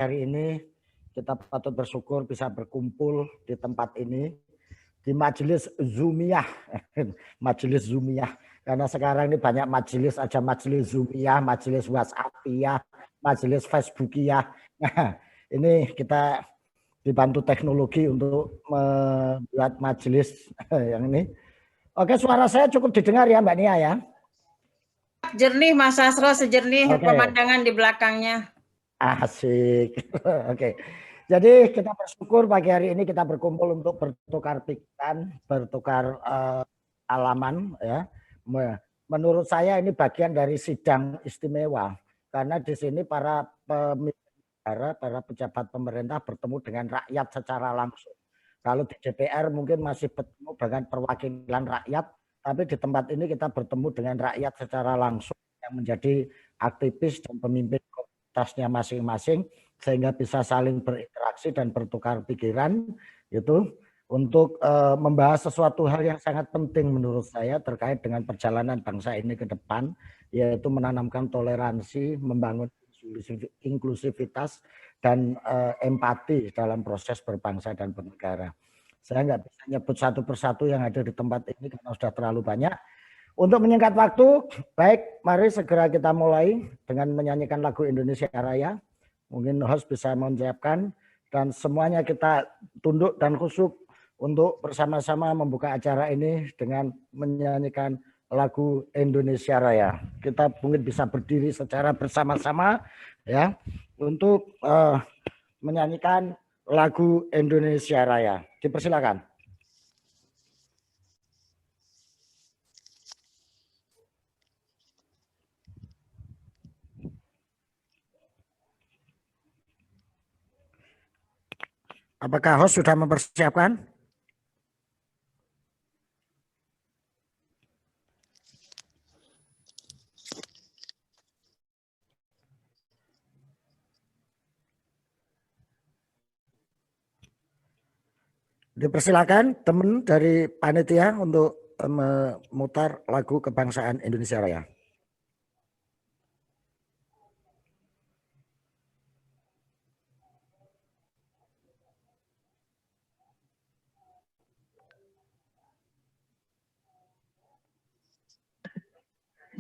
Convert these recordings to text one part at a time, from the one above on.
hari ini kita patut bersyukur bisa berkumpul di tempat ini, di majelis Zoomiyah, majelis Zoomiyah. Karena sekarang ini banyak majelis, aja majelis Zoomiyah, majelis WhatsAppiyah, majelis Facebookiyah. Nah, ini kita dibantu teknologi untuk membuat majelis yang ini. Oke, suara saya cukup didengar ya Mbak Nia ya? Jernih Mas Sastro, sejernih pemandangan di belakangnya. Asik. Oke. Jadi kita bersyukur pagi hari ini kita berkumpul untuk bertukar pikiran, bertukar alaman ya. Menurut saya ini bagian dari sidang istimewa karena di sini para pemimpin negara, para pejabat pemerintah bertemu dengan rakyat secara langsung. Kalau di DPR mungkin masih bertemu dengan perwakilan rakyat, tapi di tempat ini kita bertemu dengan rakyat secara langsung yang menjadi aktivis dan pemimpin tasnya masing-masing sehingga bisa saling berinteraksi dan bertukar pikiran gitu untuk membahas sesuatu hal yang sangat penting menurut saya terkait dengan perjalanan bangsa ini ke depan, yaitu menanamkan toleransi, membangun inklusivitas dan empati dalam proses berbangsa dan bernegara. Saya nggak bisa nyebut satu persatu yang ada di tempat ini karena sudah terlalu banyak. Untuk menyingkat waktu, baik, mari segera kita mulai dengan menyanyikan lagu Indonesia Raya. Mungkin host bisa menyiapkan dan semuanya kita tunduk dan khusyuk untuk bersama-sama membuka acara ini dengan menyanyikan lagu Indonesia Raya. Kita mungkin bisa berdiri secara bersama-sama ya untuk menyanyikan lagu Indonesia Raya. Dipersilakan. Apakah host sudah mempersiapkan? Dipersilakan teman dari panitia untuk memutar lagu kebangsaan Indonesia Raya.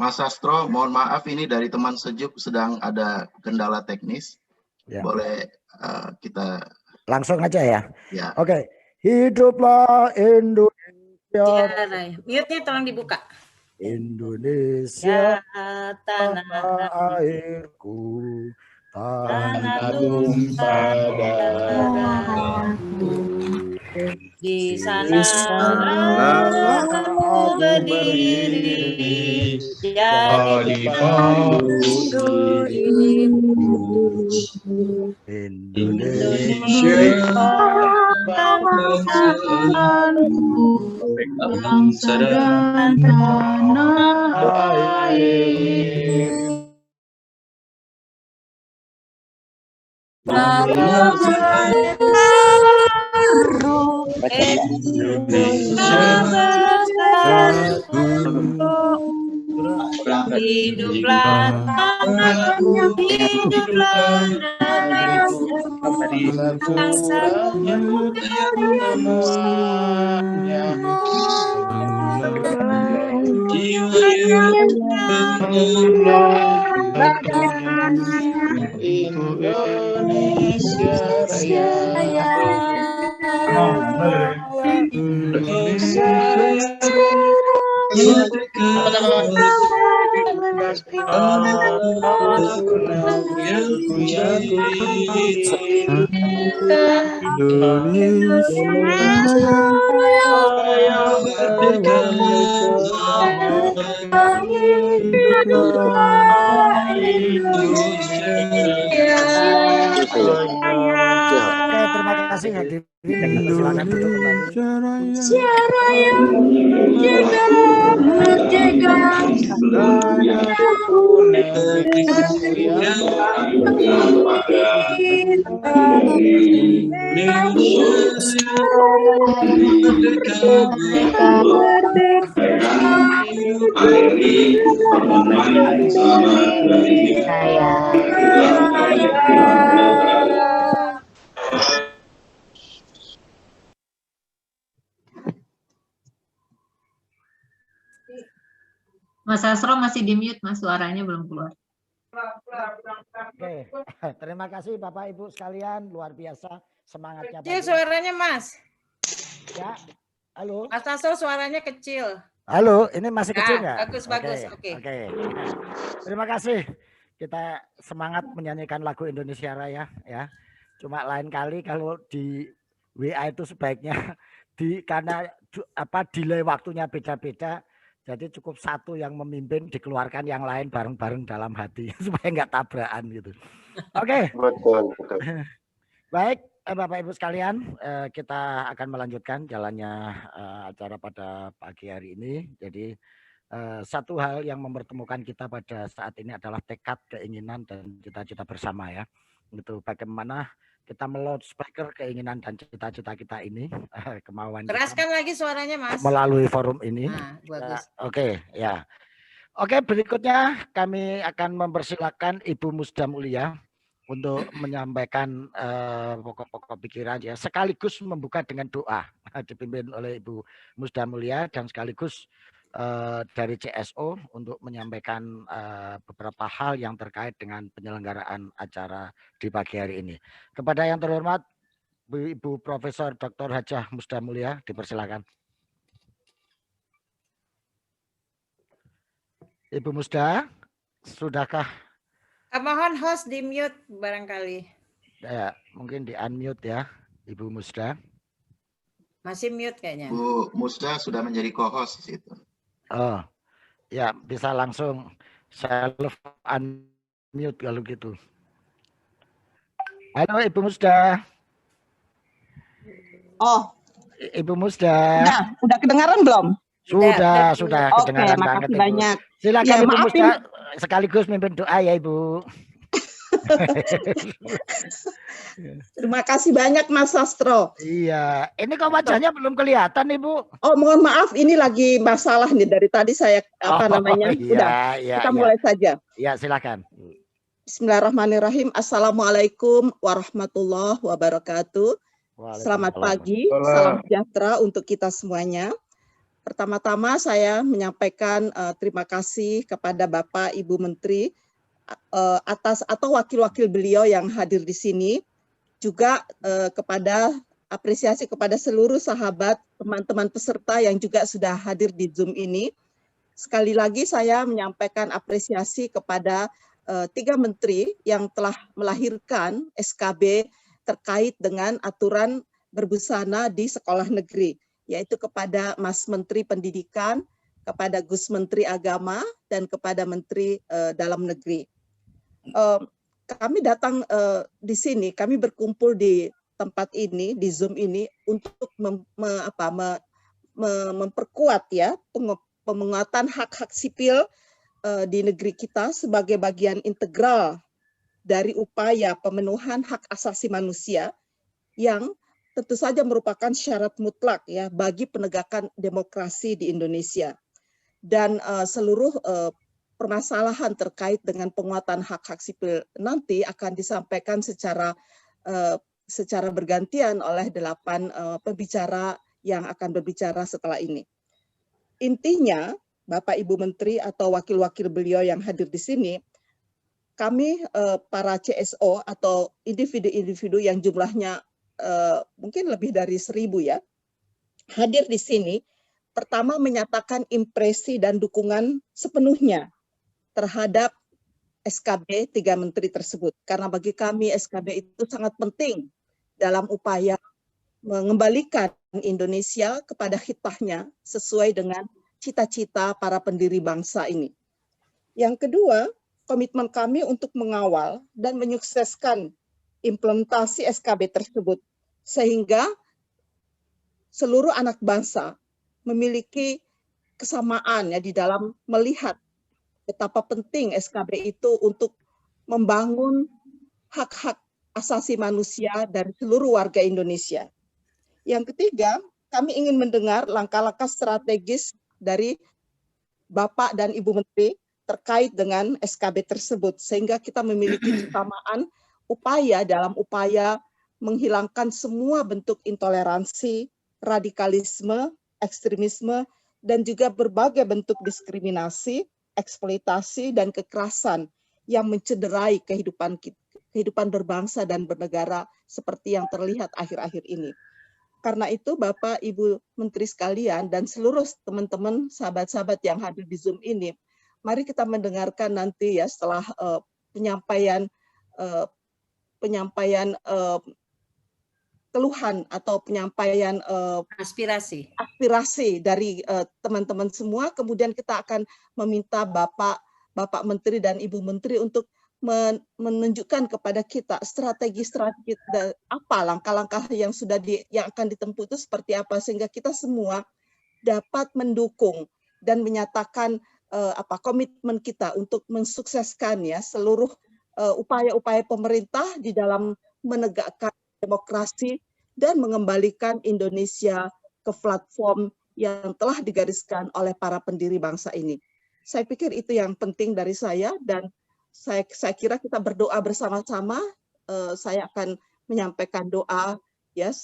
Mas Sastro, mohon maaf ini dari teman sejuk sedang ada kendala teknis. Ya. Boleh kita langsung aja ya. Ya. Oke. Hiduplah Indonesia. Mute-nya tolong dibuka. Indonesia tanah airku, tanah tumpah darahku. Di sana aku berdiri, jadi pandu dirimu. Indonesia bangsa dan tanah air. Hiduplah tanahku, hiduplah Indonesia Raya. Terima kasih hadirin. Silakan duduk kembali. Akhiri permohonan selamat beraktivitas. Saya. Mas Asro masih di mute, Mas, suaranya belum keluar. Oke, terima kasih Bapak Ibu sekalian, luar biasa semangatnya. Kecil suaranya, Mas. Ya, halo. Mas Asro suaranya kecil. Halo, ini masih Ya, kecil nggak? bagus. Oke. Terima kasih. Kita semangat menyanyikan lagu Indonesia Raya ya. Cuma lain kali kalau di WA itu sebaiknya karena delay waktunya beda-beda. Jadi cukup satu yang memimpin, dikeluarkan yang lain bareng-bareng dalam hati supaya nggak tabrakan gitu. Oke. Betul. Baik, Bapak Ibu sekalian, kita akan melanjutkan jalannya acara pada pagi hari ini. Jadi satu hal yang mempertemukan kita pada saat ini adalah tekad, keinginan, dan cita-cita bersama ya. Itu bagaimana kita meloudspeaker keinginan dan cita-cita kita ini, kemauan Keraskan kita lagi suaranya, Mas. melalui forum ini. Nah, bagus. Oke, ya. Oke, berikutnya kami akan mempersilakan Ibu Musda Mulia untuk menyampaikan pokok-pokok pikiran ya, sekaligus membuka dengan doa dipimpin oleh Ibu Musda Mulia dan sekaligus dari CSO untuk menyampaikan beberapa hal yang terkait dengan penyelenggaraan acara di pagi hari ini. Kepada yang terhormat Ibu Profesor Dr. Hajah Musda Mulia, dipersilakan. Ibu Musda, sudahkah? Mohon host di mute barangkali. Ya, mungkin di unmute ya, Ibu Musda. Masih mute kayaknya. Bu Musda sudah menjadi co-host di situ. Oh, ya bisa langsung self unmute kalau gitu. Halo Ibu Musda. Oh, Ibu Musda. udah kedengaran belum? Sudah Oke, kedengaran makasih banget, banyak. Ibu. Silakan Ya, Ibu maafin. Musda sekaligus mimpin doa ya Ibu. Terima kasih banyak Mas Sastro. Iya, ini kok wajahnya belum kelihatan Ibu. Oh, mohon maaf, ini lagi masalah nih dari tadi saya namanya. Udah, kita mulai saja. Ya, silakan. Bismillahirrahmanirrahim. Assalamualaikum warahmatullahi wabarakatuh. Selamat pagi, salam sejahtera untuk kita semuanya. Pertama-tama saya menyampaikan terima kasih kepada Bapak Ibu Menteri atas atau wakil-wakil beliau yang hadir di sini, juga kepada apresiasi kepada seluruh sahabat, teman-teman peserta yang juga sudah hadir di Zoom ini. Sekali lagi saya menyampaikan apresiasi kepada 3 menteri yang telah melahirkan SKB terkait dengan aturan berbusana di sekolah negeri, yaitu kepada Mas Menteri Pendidikan, kepada Gus Menteri Agama, dan kepada Menteri Dalam Negeri. Kami datang di sini, kami berkumpul di tempat ini, di Zoom ini, untuk memperkuat ya penguatan hak-hak sipil di negeri kita sebagai bagian integral dari upaya pemenuhan hak asasi manusia yang tentu saja merupakan syarat mutlak ya bagi penegakan demokrasi di Indonesia. Dan seluruh permasalahan terkait dengan penguatan hak-hak sipil nanti akan disampaikan secara bergantian oleh 8 pembicara yang akan berbicara setelah ini. Intinya, Bapak Ibu Menteri atau wakil-wakil beliau yang hadir di sini, kami para CSO atau individu-individu yang jumlahnya mungkin lebih dari 1000 ya, hadir di sini, pertama menyatakan impresi dan dukungan sepenuhnya terhadap SKB 3 menteri tersebut. Karena bagi kami SKB itu sangat penting dalam upaya mengembalikan Indonesia kepada khitbahnya sesuai dengan cita-cita para pendiri bangsa ini. Yang kedua, komitmen kami untuk mengawal dan menyukseskan implementasi SKB tersebut sehingga seluruh anak bangsa memiliki kesamaan ya di dalam melihat betapa penting SKB itu untuk membangun hak-hak asasi manusia dari seluruh warga Indonesia. Yang ketiga, kami ingin mendengar langkah-langkah strategis dari Bapak dan Ibu Menteri terkait dengan SKB tersebut, sehingga kita memiliki kesamaan dalam upaya menghilangkan semua bentuk intoleransi, radikalisme, ekstremisme, dan juga berbagai bentuk diskriminasi, eksploitasi, dan kekerasan yang mencederai kehidupan berbangsa dan bernegara seperti yang terlihat akhir-akhir ini. Karena itu Bapak, Ibu Menteri sekalian, dan seluruh teman-teman, sahabat-sahabat yang hadir di Zoom ini, mari kita mendengarkan nanti ya setelah penyampaian keluhan atau penyampaian aspirasi dari teman-teman semua. Kemudian kita akan meminta Bapak Menteri dan Ibu Menteri untuk menunjukkan kepada kita strategi apa langkah-langkah yang yang akan ditempuh itu seperti apa, sehingga kita semua dapat mendukung dan menyatakan komitmen kita untuk mensukseskan ya seluruh upaya-upaya pemerintah di dalam menegakkan demokrasi dan mengembalikan Indonesia ke platform yang telah digariskan oleh para pendiri bangsa ini. Saya pikir itu yang penting dari saya, dan saya kira kita berdoa bersama-sama. Saya akan menyampaikan doa ya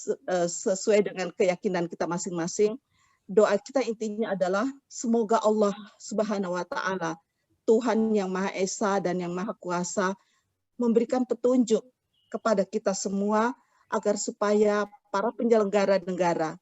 sesuai dengan keyakinan kita masing-masing. Doa kita intinya adalah semoga Allah Subhanahu wa taala, Tuhan yang Maha Esa dan yang Maha Kuasa, memberikan petunjuk kepada kita semua agar supaya para penyelenggara negara,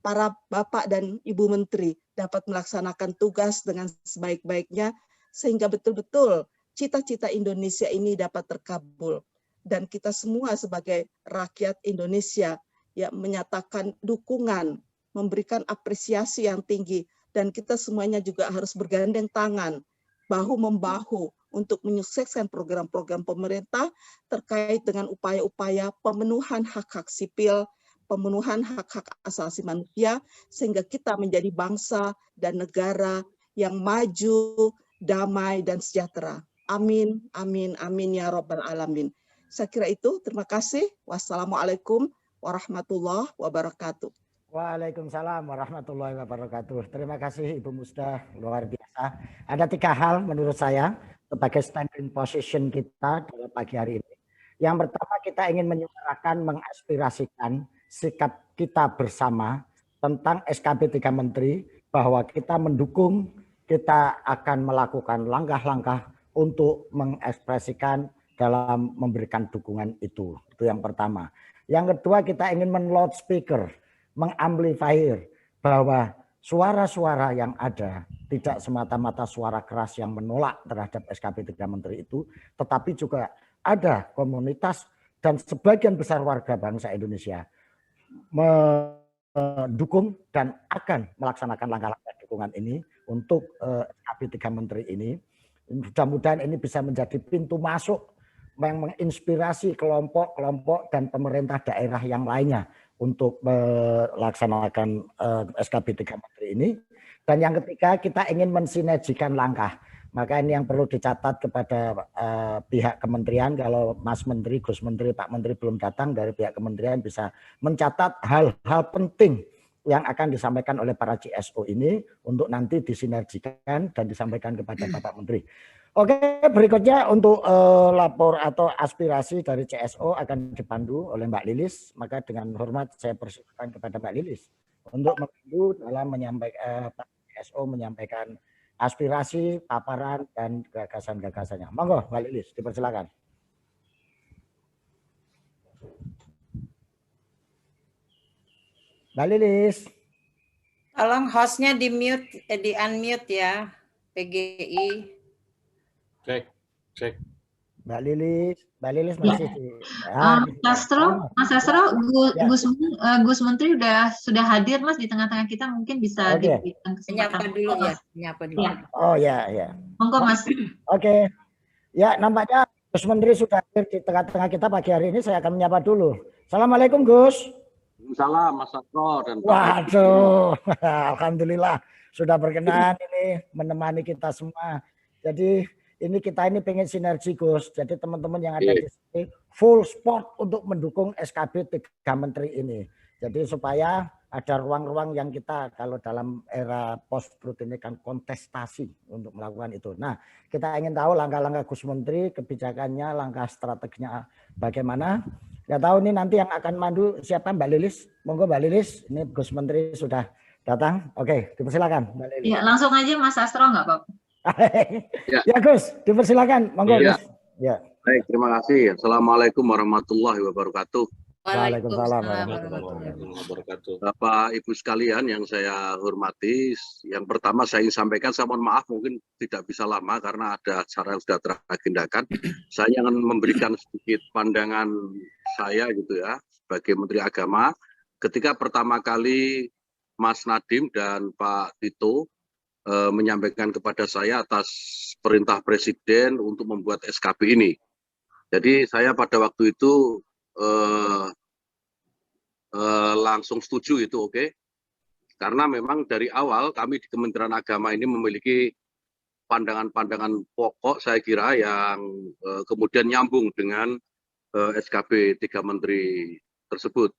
para Bapak dan Ibu Menteri dapat melaksanakan tugas dengan sebaik-baiknya, sehingga betul-betul cita-cita Indonesia ini dapat terkabul. Dan kita semua sebagai rakyat Indonesia ya menyatakan dukungan, memberikan apresiasi yang tinggi, dan kita semuanya juga harus bergandeng tangan, bahu-membahu untuk menyukseskan program-program pemerintah terkait dengan upaya-upaya pemenuhan hak-hak sipil, pemenuhan hak-hak asasi manusia, sehingga kita menjadi bangsa dan negara yang maju, damai, dan sejahtera. Amin, amin, amin ya Rabbal Alamin. Saya kira itu. Terima kasih. Wassalamualaikum warahmatullahi wabarakatuh. Waalaikumsalam warahmatullahi wabarakatuh. Terima kasih Ibu Musda, luar biasa. Ada 3 hal menurut saya sebagai standing position kita dalam pagi hari ini. Yang pertama, kita ingin menyuarakan, mengaspirasikan sikap kita bersama tentang SKB 3 Menteri, bahwa kita mendukung, kita akan melakukan langkah-langkah untuk mengekspresikan dalam memberikan dukungan itu. Itu yang pertama. Yang kedua, kita ingin men-loudspeaker, mengamplifier bahwa suara-suara yang ada tidak semata-mata suara keras yang menolak terhadap SKB 3 Menteri itu, tetapi juga ada komunitas dan sebagian besar warga bangsa Indonesia mendukung dan akan melaksanakan langkah-langkah dukungan ini untuk SKB 3 Menteri ini. Mudah-mudahan ini bisa menjadi pintu masuk yang menginspirasi kelompok-kelompok dan pemerintah daerah yang lainnya untuk melaksanakan SKB 3 Menteri ini. Dan yang ketiga, kita ingin mensinergikan langkah. Maka ini yang perlu dicatat kepada pihak kementerian. Kalau Mas Menteri, Gus Menteri, Pak Menteri belum datang, dari pihak kementerian bisa mencatat hal-hal penting yang akan disampaikan oleh para CSO ini untuk nanti disinergikan dan disampaikan kepada Bapak Menteri. Oke, berikutnya untuk lapor atau aspirasi dari CSO akan dipandu oleh Mbak Lilis. Maka dengan hormat saya persilakan kepada Mbak Lilis untuk membantu dalam menyampaikan CSO menyampaikan aspirasi, paparan, dan gagasan-gagasannya. Monggo Mbak Lilis, dipersilakan. Mbak Lilis. Tolong hostnya di mute, di unmute ya, PGI. Cek. Mbak Lilis masih di. Mas Astro, Gus Menteri sudah hadir Mas di tengah-tengah kita, mungkin bisa diberikan kesempatan dulu ya. Menyapa dulu. Ya. Oh ya. Monggo Mas. Oke. Ya, nampaknya Gus Menteri sudah hadir di tengah-tengah kita pagi hari ini. Saya akan menyapa dulu. Assalamualaikum Gus. Salam Mas Astro dan waduh, alhamdulillah sudah berkenan ini menemani kita semua. Jadi kita pengen sinergi Gus. Jadi teman-teman yang ada di sini full sport untuk mendukung SKB 3 Menteri ini. Jadi supaya ada ruang-ruang yang kita kalau dalam era post-truth ini kan kontestasi untuk melakukan itu. Nah, kita ingin tahu langkah-langkah Gus Menteri, kebijakannya, langkah strateginya bagaimana. Nggak tahu nih nanti yang akan mandu siapa, Mbak Lilis? Monggo Mbak Lilis, ini Gus Menteri sudah datang. Oke, dipersilakan Mbak Lilis. Ya, langsung aja Mas Astro nggak apa-apa. Ya Gus, dipersilakan. Monggo Gus. Ya. Baik, terima kasih. Assalamualaikum warahmatullahi wabarakatuh. Waalaikumsalam warahmatullahi wabarakatuh. Bapak Ibu sekalian yang saya hormati, yang pertama saya ingin sampaikan, saya mohon maaf mungkin tidak bisa lama karena ada acara yang sudah teragendakan. Saya akan memberikan sedikit pandangan saya gitu ya sebagai Menteri Agama. Ketika pertama kali Mas Nadiem dan Pak Tito menyampaikan kepada saya atas perintah Presiden untuk membuat SKB ini. Jadi saya pada waktu itu langsung setuju itu, oke. Karena memang dari awal kami di Kementerian Agama ini memiliki pandangan-pandangan pokok saya kira yang kemudian nyambung dengan SKB 3 Menteri tersebut.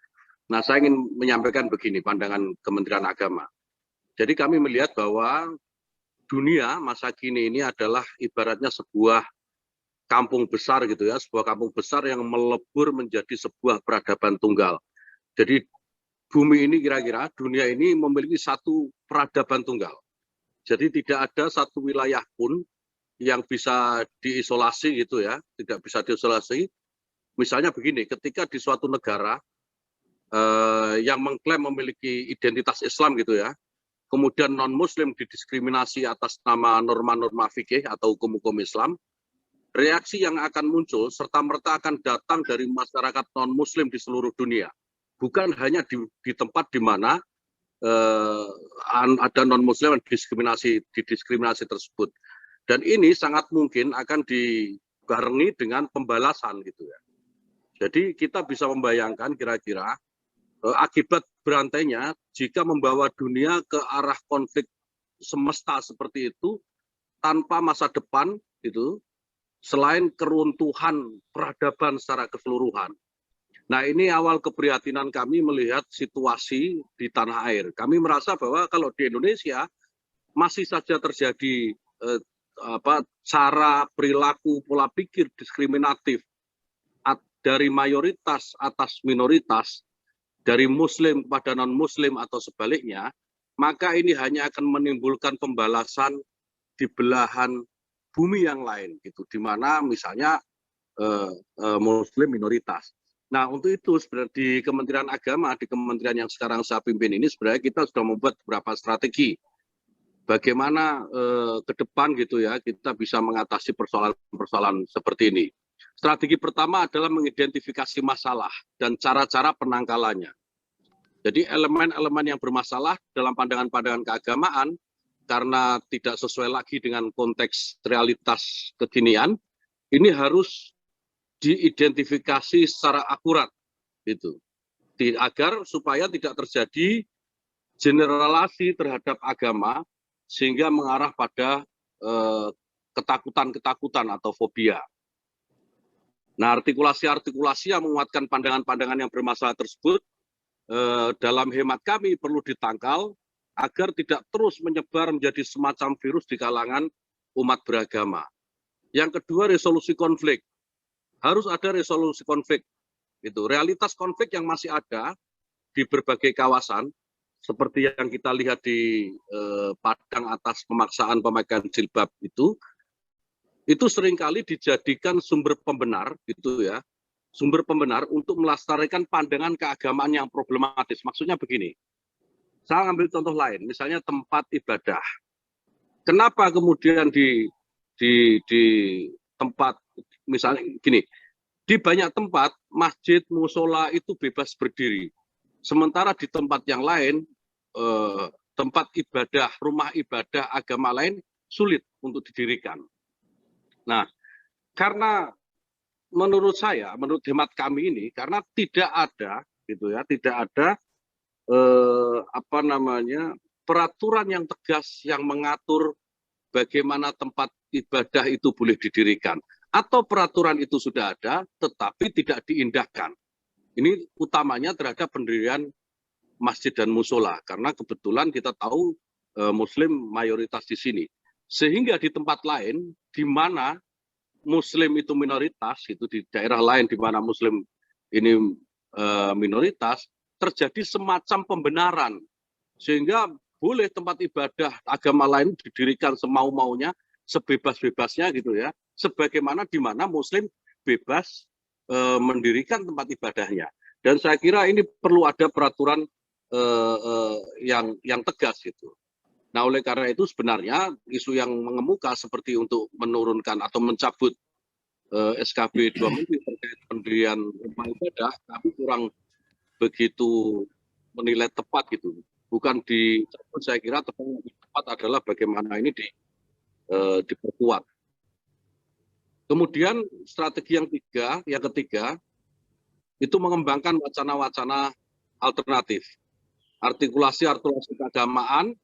Nah, saya ingin menyampaikan begini pandangan Kementerian Agama. Jadi kami melihat bahwa dunia masa kini ini adalah ibaratnya sebuah kampung besar gitu ya, sebuah kampung besar yang melebur menjadi sebuah peradaban tunggal. Jadi bumi ini kira-kira dunia ini memiliki satu peradaban tunggal. Jadi tidak ada satu wilayah pun yang bisa diisolasi gitu ya, tidak bisa diisolasi. Misalnya begini, ketika di suatu negara yang mengklaim memiliki identitas Islam gitu ya, kemudian non-Muslim didiskriminasi atas nama norma-norma fikih atau hukum-hukum Islam, reaksi yang akan muncul serta-merta akan datang dari masyarakat non-Muslim di seluruh dunia. Bukan hanya di tempat di mana ada non-Muslim yang didiskriminasi tersebut. Dan ini sangat mungkin akan dibarengi dengan pembalasan gitu ya. Jadi kita bisa membayangkan kira-kira akibat berantainya jika membawa dunia ke arah konflik semesta seperti itu tanpa masa depan gitu, selain keruntuhan peradaban secara keseluruhan. Nah, ini awal keprihatinan kami melihat situasi di tanah air. Kami merasa bahwa kalau di Indonesia masih saja terjadi cara perilaku pola pikir diskriminatif dari mayoritas atas minoritas, dari Muslim kepada non-Muslim atau sebaliknya, maka ini hanya akan menimbulkan pembalasan di belahan bumi yang lain, gitu, di mana misalnya Muslim minoritas. Nah, untuk itu sebenarnya di Kementerian Agama, di kementerian yang sekarang saya pimpin ini, sebenarnya kita sudah membuat beberapa strategi bagaimana ke depan gitu ya kita bisa mengatasi persoalan-persoalan seperti ini. Strategi pertama adalah mengidentifikasi masalah dan cara-cara penangkalannya. Jadi elemen-elemen yang bermasalah dalam pandangan-pandangan keagamaan karena tidak sesuai lagi dengan konteks realitas kekinian, ini harus diidentifikasi secara akurat gitu. Agar supaya tidak terjadi generalisasi terhadap agama sehingga mengarah pada ketakutan-ketakutan atau fobia. Nah, artikulasi-artikulasi yang menguatkan pandangan-pandangan yang bermasalah tersebut dalam hemat kami perlu ditangkal agar tidak terus menyebar menjadi semacam virus di kalangan umat beragama. Yang kedua, resolusi konflik. Harus ada resolusi konflik. Itu realitas konflik yang masih ada di berbagai kawasan seperti yang kita lihat di Padang atas pemaksaan pemakaian jilbab itu seringkali dijadikan sumber pembenar gitu ya. Sumber pembenar untuk melestarikan pandangan keagamaan yang problematis. Maksudnya begini. Saya ambil contoh lain, misalnya tempat ibadah. Kenapa kemudian di tempat misalnya gini, di banyak tempat masjid, musola itu bebas berdiri. Sementara di tempat yang lain, tempat ibadah, rumah ibadah agama lain sulit untuk didirikan. Nah, karena menurut saya, menurut hemat kami ini, karena tidak ada, gitu ya, tidak ada peraturan yang tegas yang mengatur bagaimana tempat ibadah itu boleh didirikan, atau peraturan itu sudah ada, tetapi tidak diindahkan. Ini utamanya terhadap pendirian masjid dan musola, karena kebetulan kita tahu Muslim mayoritas di sini. Sehingga di tempat lain di mana Muslim itu minoritas, itu di daerah lain di mana Muslim ini minoritas, terjadi semacam pembenaran, sehingga boleh tempat ibadah agama lain didirikan semau-maunya, sebebas-bebasnya gitu ya, sebagaimana di mana Muslim bebas mendirikan tempat ibadahnya. Dan saya kira ini perlu ada peraturan yang tegas gitu. Nah, oleh karena itu sebenarnya isu yang mengemuka seperti untuk menurunkan atau mencabut SKB 2 Menteri terkait pendirian rumah ibadah, tapi kurang begitu menilai tepat gitu. Bukan dicabut, saya kira yang tepat adalah bagaimana ini diperkuat. Kemudian strategi yang ketiga itu mengembangkan wacana-wacana alternatif. Artikulasi keagamaan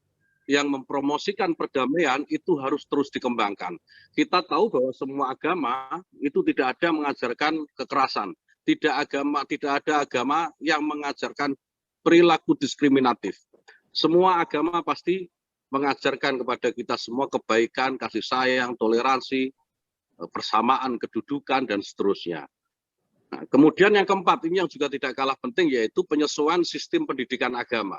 yang mempromosikan perdamaian itu harus terus dikembangkan. Kita tahu bahwa semua agama itu tidak ada mengajarkan kekerasan. Tidak ada agama yang mengajarkan perilaku diskriminatif. Semua agama pasti mengajarkan kepada kita semua kebaikan, kasih sayang, toleransi, persamaan kedudukan, dan seterusnya. Nah, kemudian yang keempat, ini yang juga tidak kalah penting, yaitu penyesuaian sistem pendidikan agama.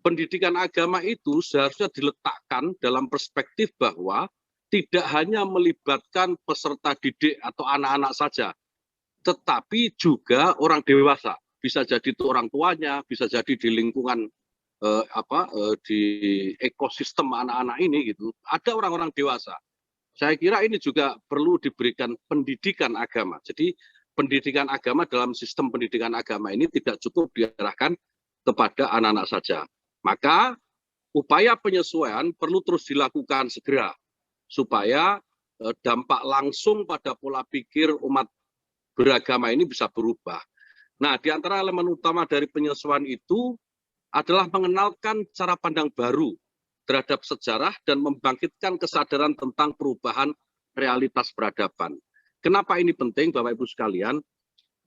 Pendidikan agama itu seharusnya diletakkan dalam perspektif bahwa tidak hanya melibatkan peserta didik atau anak-anak saja, tetapi juga orang dewasa. Bisa jadi itu orang tuanya, bisa jadi di lingkungan di ekosistem anak-anak ini gitu. Ada orang-orang dewasa. Saya kira ini juga perlu diberikan pendidikan agama. Jadi pendidikan agama dalam sistem pendidikan agama ini tidak cukup diarahkan kepada anak-anak saja. Maka upaya penyesuaian perlu terus dilakukan segera supaya dampak langsung pada pola pikir umat beragama ini bisa berubah. Nah, di antara elemen utama dari penyesuaian itu adalah mengenalkan cara pandang baru terhadap sejarah dan membangkitkan kesadaran tentang perubahan realitas peradaban. Kenapa ini penting, Bapak Ibu sekalian?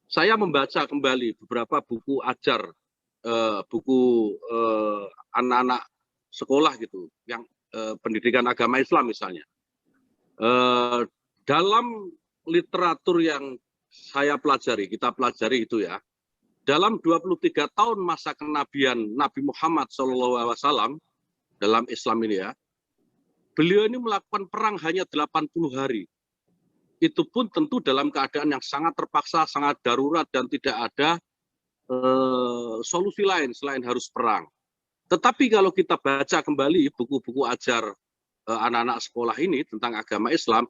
Saya membaca kembali beberapa buku ajar, buku anak-anak sekolah gitu, yang pendidikan agama Islam misalnya. Dalam literatur yang saya pelajari, kita pelajari itu ya, dalam 23 tahun masa kenabian Nabi Muhammad SAW dalam Islam ini ya, beliau ini melakukan perang hanya 80 hari. Itu pun tentu dalam keadaan yang sangat terpaksa, sangat darurat, dan tidak ada solusi lain selain harus perang. Tetapi kalau kita baca kembali buku-buku ajar anak-anak sekolah ini tentang agama Islam,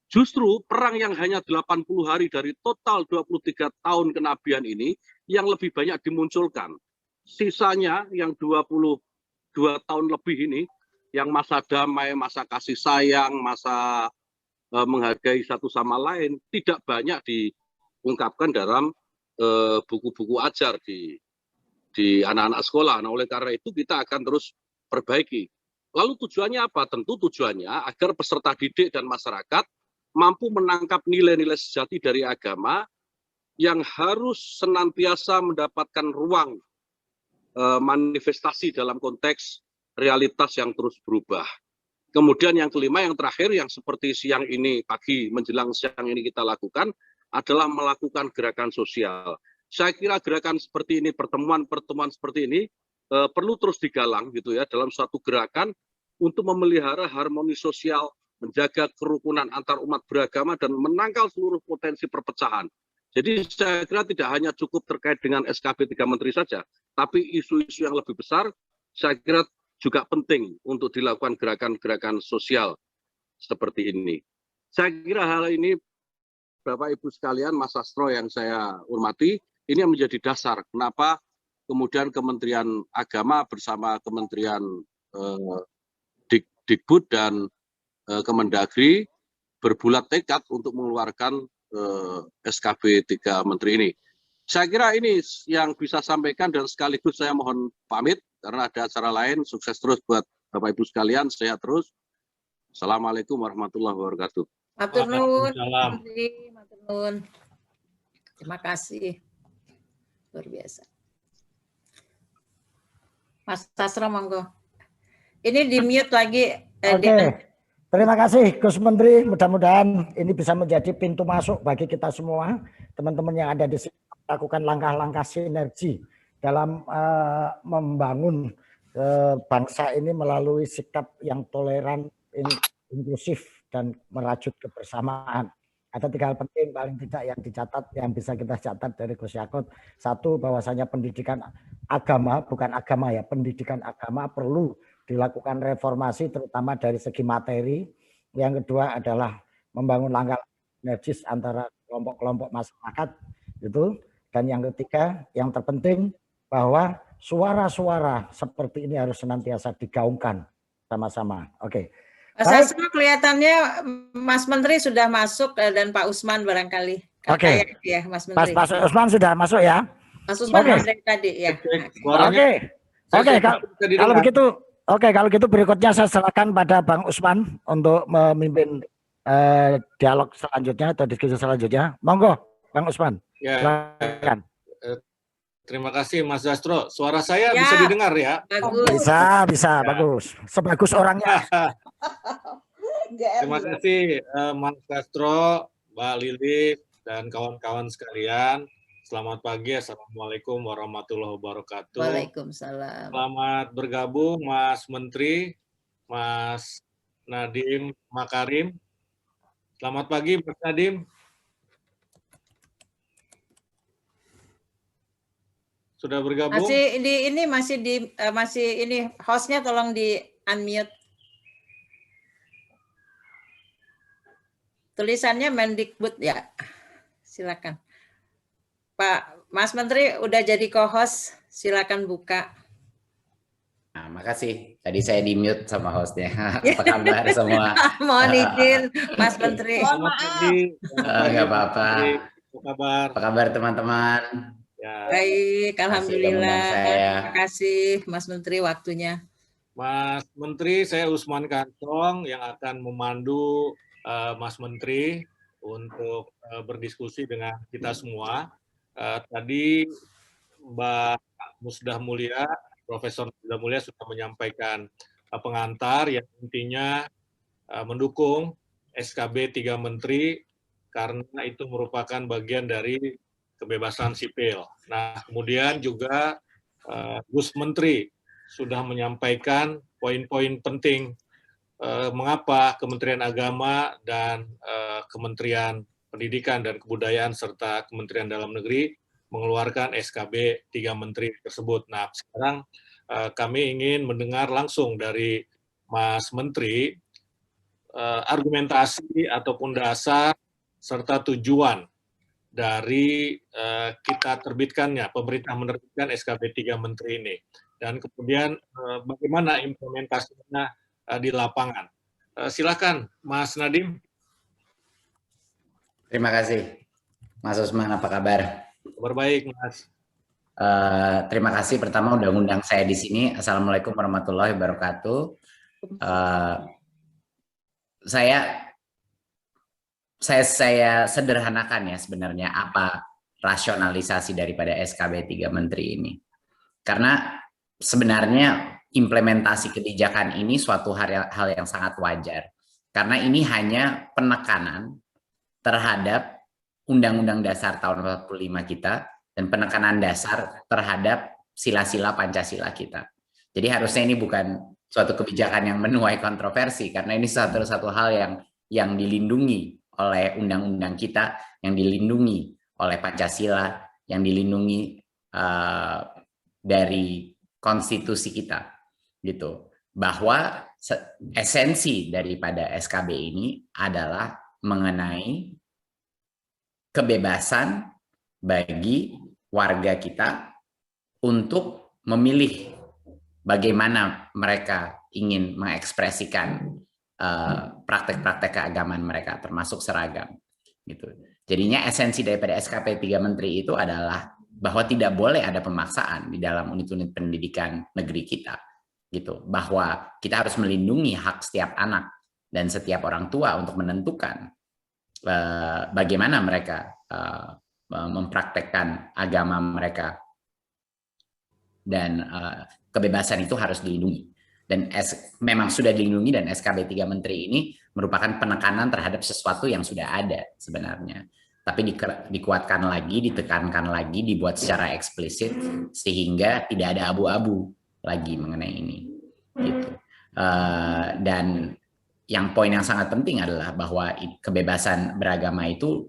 justru perang yang hanya 80 hari dari total 23 tahun kenabian ini yang lebih banyak dimunculkan. Sisanya yang 22 tahun lebih ini, yang masa damai, masa kasih sayang, masa menghargai satu sama lain, tidak banyak diungkapkan dalam buku-buku ajar di anak-anak sekolah. Nah, oleh karena itu kita akan terus perbaiki. Lalu tujuannya apa? Tentu tujuannya agar peserta didik dan masyarakat mampu menangkap nilai-nilai sejati dari agama yang harus senantiasa mendapatkan ruang manifestasi dalam konteks realitas yang terus berubah. Kemudian yang kelima, yang terakhir, yang seperti siang ini, pagi menjelang siang ini kita lakukan, adalah melakukan gerakan sosial. Saya kira gerakan seperti ini, pertemuan-pertemuan seperti ini perlu terus digalang gitu ya, dalam suatu gerakan untuk memelihara harmoni sosial, menjaga kerukunan antar umat beragama, dan menangkal seluruh potensi perpecahan. Jadi saya kira tidak hanya cukup terkait dengan SKB 3 Menteri saja, tapi isu-isu yang lebih besar saya kira juga penting untuk dilakukan gerakan-gerakan sosial seperti ini. Saya kira hal ini, Bapak Ibu sekalian, Mas Sastro yang saya hormati, ini yang menjadi dasar kenapa kemudian Kementerian Agama bersama Kementerian Dikbud dan Kemendagri berbulat tekad untuk mengeluarkan SKB 3 Menteri ini. Saya kira ini yang bisa sampaikan, dan sekaligus saya mohon pamit karena ada acara lain. Sukses terus buat Bapak Ibu sekalian, sehat terus. Assalamualaikum warahmatullahi wabarakatuh. Matur nuwun. Matur nuwun. Terima kasih. Luar biasa. Mas Sastro, monggo. Ini di mute lagi. Oke. Terima kasih Gus Menteri, mudah-mudahan ini bisa menjadi pintu masuk bagi kita semua, teman-teman yang ada di sini, lakukan langkah-langkah sinergi dalam membangun bangsa ini melalui sikap yang toleran, inklusif, dan merajut kebersamaan. Ada 3 hal penting paling tidak yang dicatat, yang bisa kita catat dari Gus Yakut. 1, bahwasanya pendidikan agama, bukan agama ya, pendidikan agama perlu dilakukan reformasi terutama dari segi materi. Yang kedua adalah membangun langkah sinergis antara kelompok-kelompok masyarakat itu. Dan yang ketiga, yang terpenting bahwa suara-suara seperti ini harus senantiasa digaungkan sama-sama. Oke. Mas Sastro, kelihatannya Mas Menteri sudah masuk dan Pak Usman barangkali. Oke. Ya, Mas Menteri. Mas Usman sudah masuk ya. Mas Usman dari tadi ya. Oke, kalau begitu. Oke, kalau gitu berikutnya saya serahkan pada Bang Usman untuk memimpin dialog selanjutnya atau diskusi selanjutnya. Monggo, Bang Usman. Ya. Silakan. Terima kasih Mas Sastro. Suara saya bisa didengar ya? Bagus. Bisa, ya. Bagus. Sebagus orangnya. Terima kasih Mas Sastro, Mbak Lilis, dan kawan-kawan sekalian. Selamat pagi, Assalamualaikum warahmatullahi wabarakatuh. Waalaikumsalam. Selamat bergabung Mas Menteri, Mas Nadiem Makarim. Selamat pagi Mas Nadiem. Sudah bergabung? Masih ini hostnya tolong di unmute. Tulisannya Mendikbud ya. Silakan. Pak Mas Menteri udah jadi co-host, silakan buka. Nah, makasih. Tadi saya di mute sama hostnya. Apa kabar semua? Mohon izin, Mas Menteri. Nggak apa-apa. Apa kabar teman-teman? Ya. Baik, alhamdulillah. Terima kasih Mas Menteri waktunya. Mas Menteri, saya Usman Kantong yang akan memandu Mas Menteri untuk berdiskusi dengan kita semua. Tadi Mbak Musdah Mulia, Profesor Musdah Mulia sudah menyampaikan pengantar yang intinya mendukung SKB 3 Menteri karena itu merupakan bagian dari kebebasan sipil. Nah, kemudian juga Gus Menteri sudah menyampaikan poin-poin penting mengapa Kementerian Agama dan Kementerian Pendidikan dan Kebudayaan serta Kementerian Dalam Negeri mengeluarkan SKB 3 Menteri tersebut. Nah, sekarang kami ingin mendengar langsung dari Mas Menteri argumentasi ataupun dasar serta tujuan dari kita terbitkannya, pemerintah menerbitkan SKB 3 Menteri ini. Dan kemudian bagaimana implementasinya di lapangan. Silakan, Mas Nadiem. Terima kasih, Mas Usman. Apa kabar? Kabar baik, Mas. Terima kasih pertama udah ngundang saya di sini. Assalamualaikum warahmatullahi wabarakatuh. Saya sederhanakan ya sebenarnya apa rasionalisasi daripada SKB 3 Menteri ini. Karena sebenarnya implementasi kebijakan ini suatu hal yang sangat wajar. Karena ini hanya penekanan terhadap Undang-Undang Dasar tahun 45 kita dan penekanan dasar terhadap sila-sila Pancasila kita. Jadi harusnya ini bukan suatu kebijakan yang menuai kontroversi karena ini satu hal yang dilindungi oleh undang-undang kita, yang dilindungi oleh Pancasila, yang dilindungi dari konstitusi kita, gitu. Bahwa esensi daripada SKB ini adalah mengenai kebebasan bagi warga kita untuk memilih bagaimana mereka ingin mengekspresikan praktek-praktek keagamaan mereka, termasuk seragam. Gitu. Jadinya esensi daripada SKB 3 Menteri itu adalah bahwa tidak boleh ada pemaksaan di dalam unit-unit pendidikan negeri kita. Gitu. Bahwa kita harus melindungi hak setiap anak dan setiap orang tua untuk menentukan bagaimana mereka mempraktekkan agama mereka dan kebebasan itu harus dilindungi. Dan memang sudah dilindungi, dan SKB 3 Menteri ini merupakan penekanan terhadap sesuatu yang sudah ada sebenarnya. Tapi dikuatkan lagi, ditekankan lagi, dibuat secara eksplisit sehingga tidak ada abu-abu lagi mengenai ini. Gitu. Dan yang poin yang sangat penting adalah bahwa kebebasan beragama itu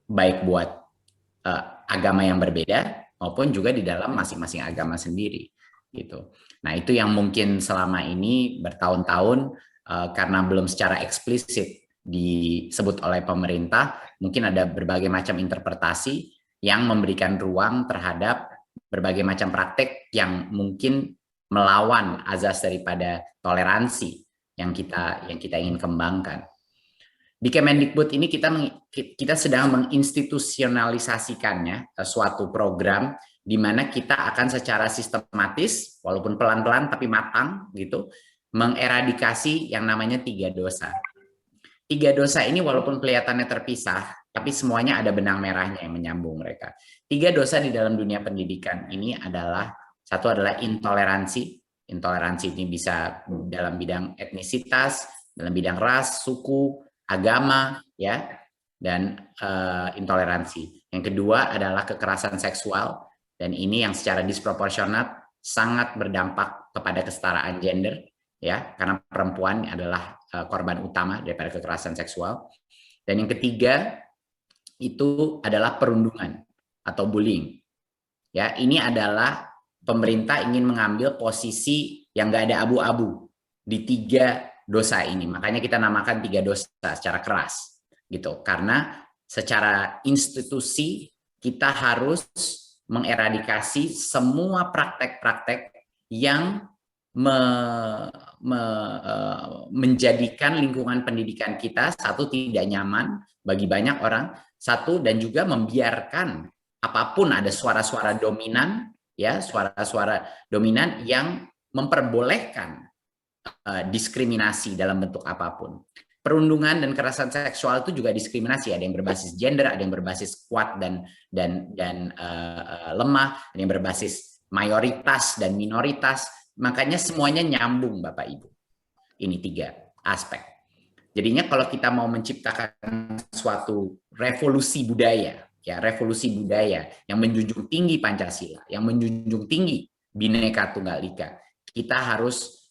baik buat agama yang berbeda maupun juga di dalam masing-masing agama sendiri. Gitu. Nah, itu yang mungkin selama ini bertahun-tahun karena belum secara eksplisit disebut oleh pemerintah, mungkin ada berbagai macam interpretasi yang memberikan ruang terhadap berbagai macam praktek yang mungkin melawan azas daripada toleransi yang kita ingin kembangkan. Di Kemendikbud ini kita sedang menginstitusionalisasikannya, suatu program di mana kita akan secara sistematis, walaupun pelan-pelan tapi matang gitu, mengeradikasi yang namanya 3 dosa. 3 dosa ini walaupun kelihatannya terpisah, tapi semuanya ada benang merahnya yang menyambung mereka. 3 dosa di dalam dunia pendidikan ini adalah, satu adalah intoleransi. Intoleransi ini bisa dalam bidang etnisitas, dalam bidang ras, suku, agama, ya, dan intoleransi. Yang kedua adalah kekerasan seksual. Dan ini yang secara disproporsionat sangat berdampak kepada kesetaraan gender, ya, karena perempuan adalah korban utama daripada kekerasan seksual. Dan yang ketiga itu adalah perundungan atau bullying. Ya, ini adalah pemerintah ingin mengambil posisi yang nggak ada abu-abu di 3 dosa ini. Makanya kita namakan 3 dosa secara keras, gitu. Karena secara institusi kita harus mengeradikasi semua praktek-praktek yang menjadikan lingkungan pendidikan kita, satu, tidak nyaman bagi banyak orang, satu, dan juga membiarkan apapun ada suara-suara dominan, ya, suara-suara dominan yang memperbolehkan diskriminasi dalam bentuk apapun. Perundungan dan kekerasan seksual itu juga diskriminasi, ada yang berbasis gender, ada yang berbasis kuat dan lemah, ada yang berbasis mayoritas dan minoritas. Makanya semuanya nyambung, Bapak Ibu. Ini 3 aspek. Jadinya kalau kita mau menciptakan suatu revolusi budaya, ya, revolusi budaya yang menjunjung tinggi Pancasila, yang menjunjung tinggi Bhinneka Tunggal Ika, kita harus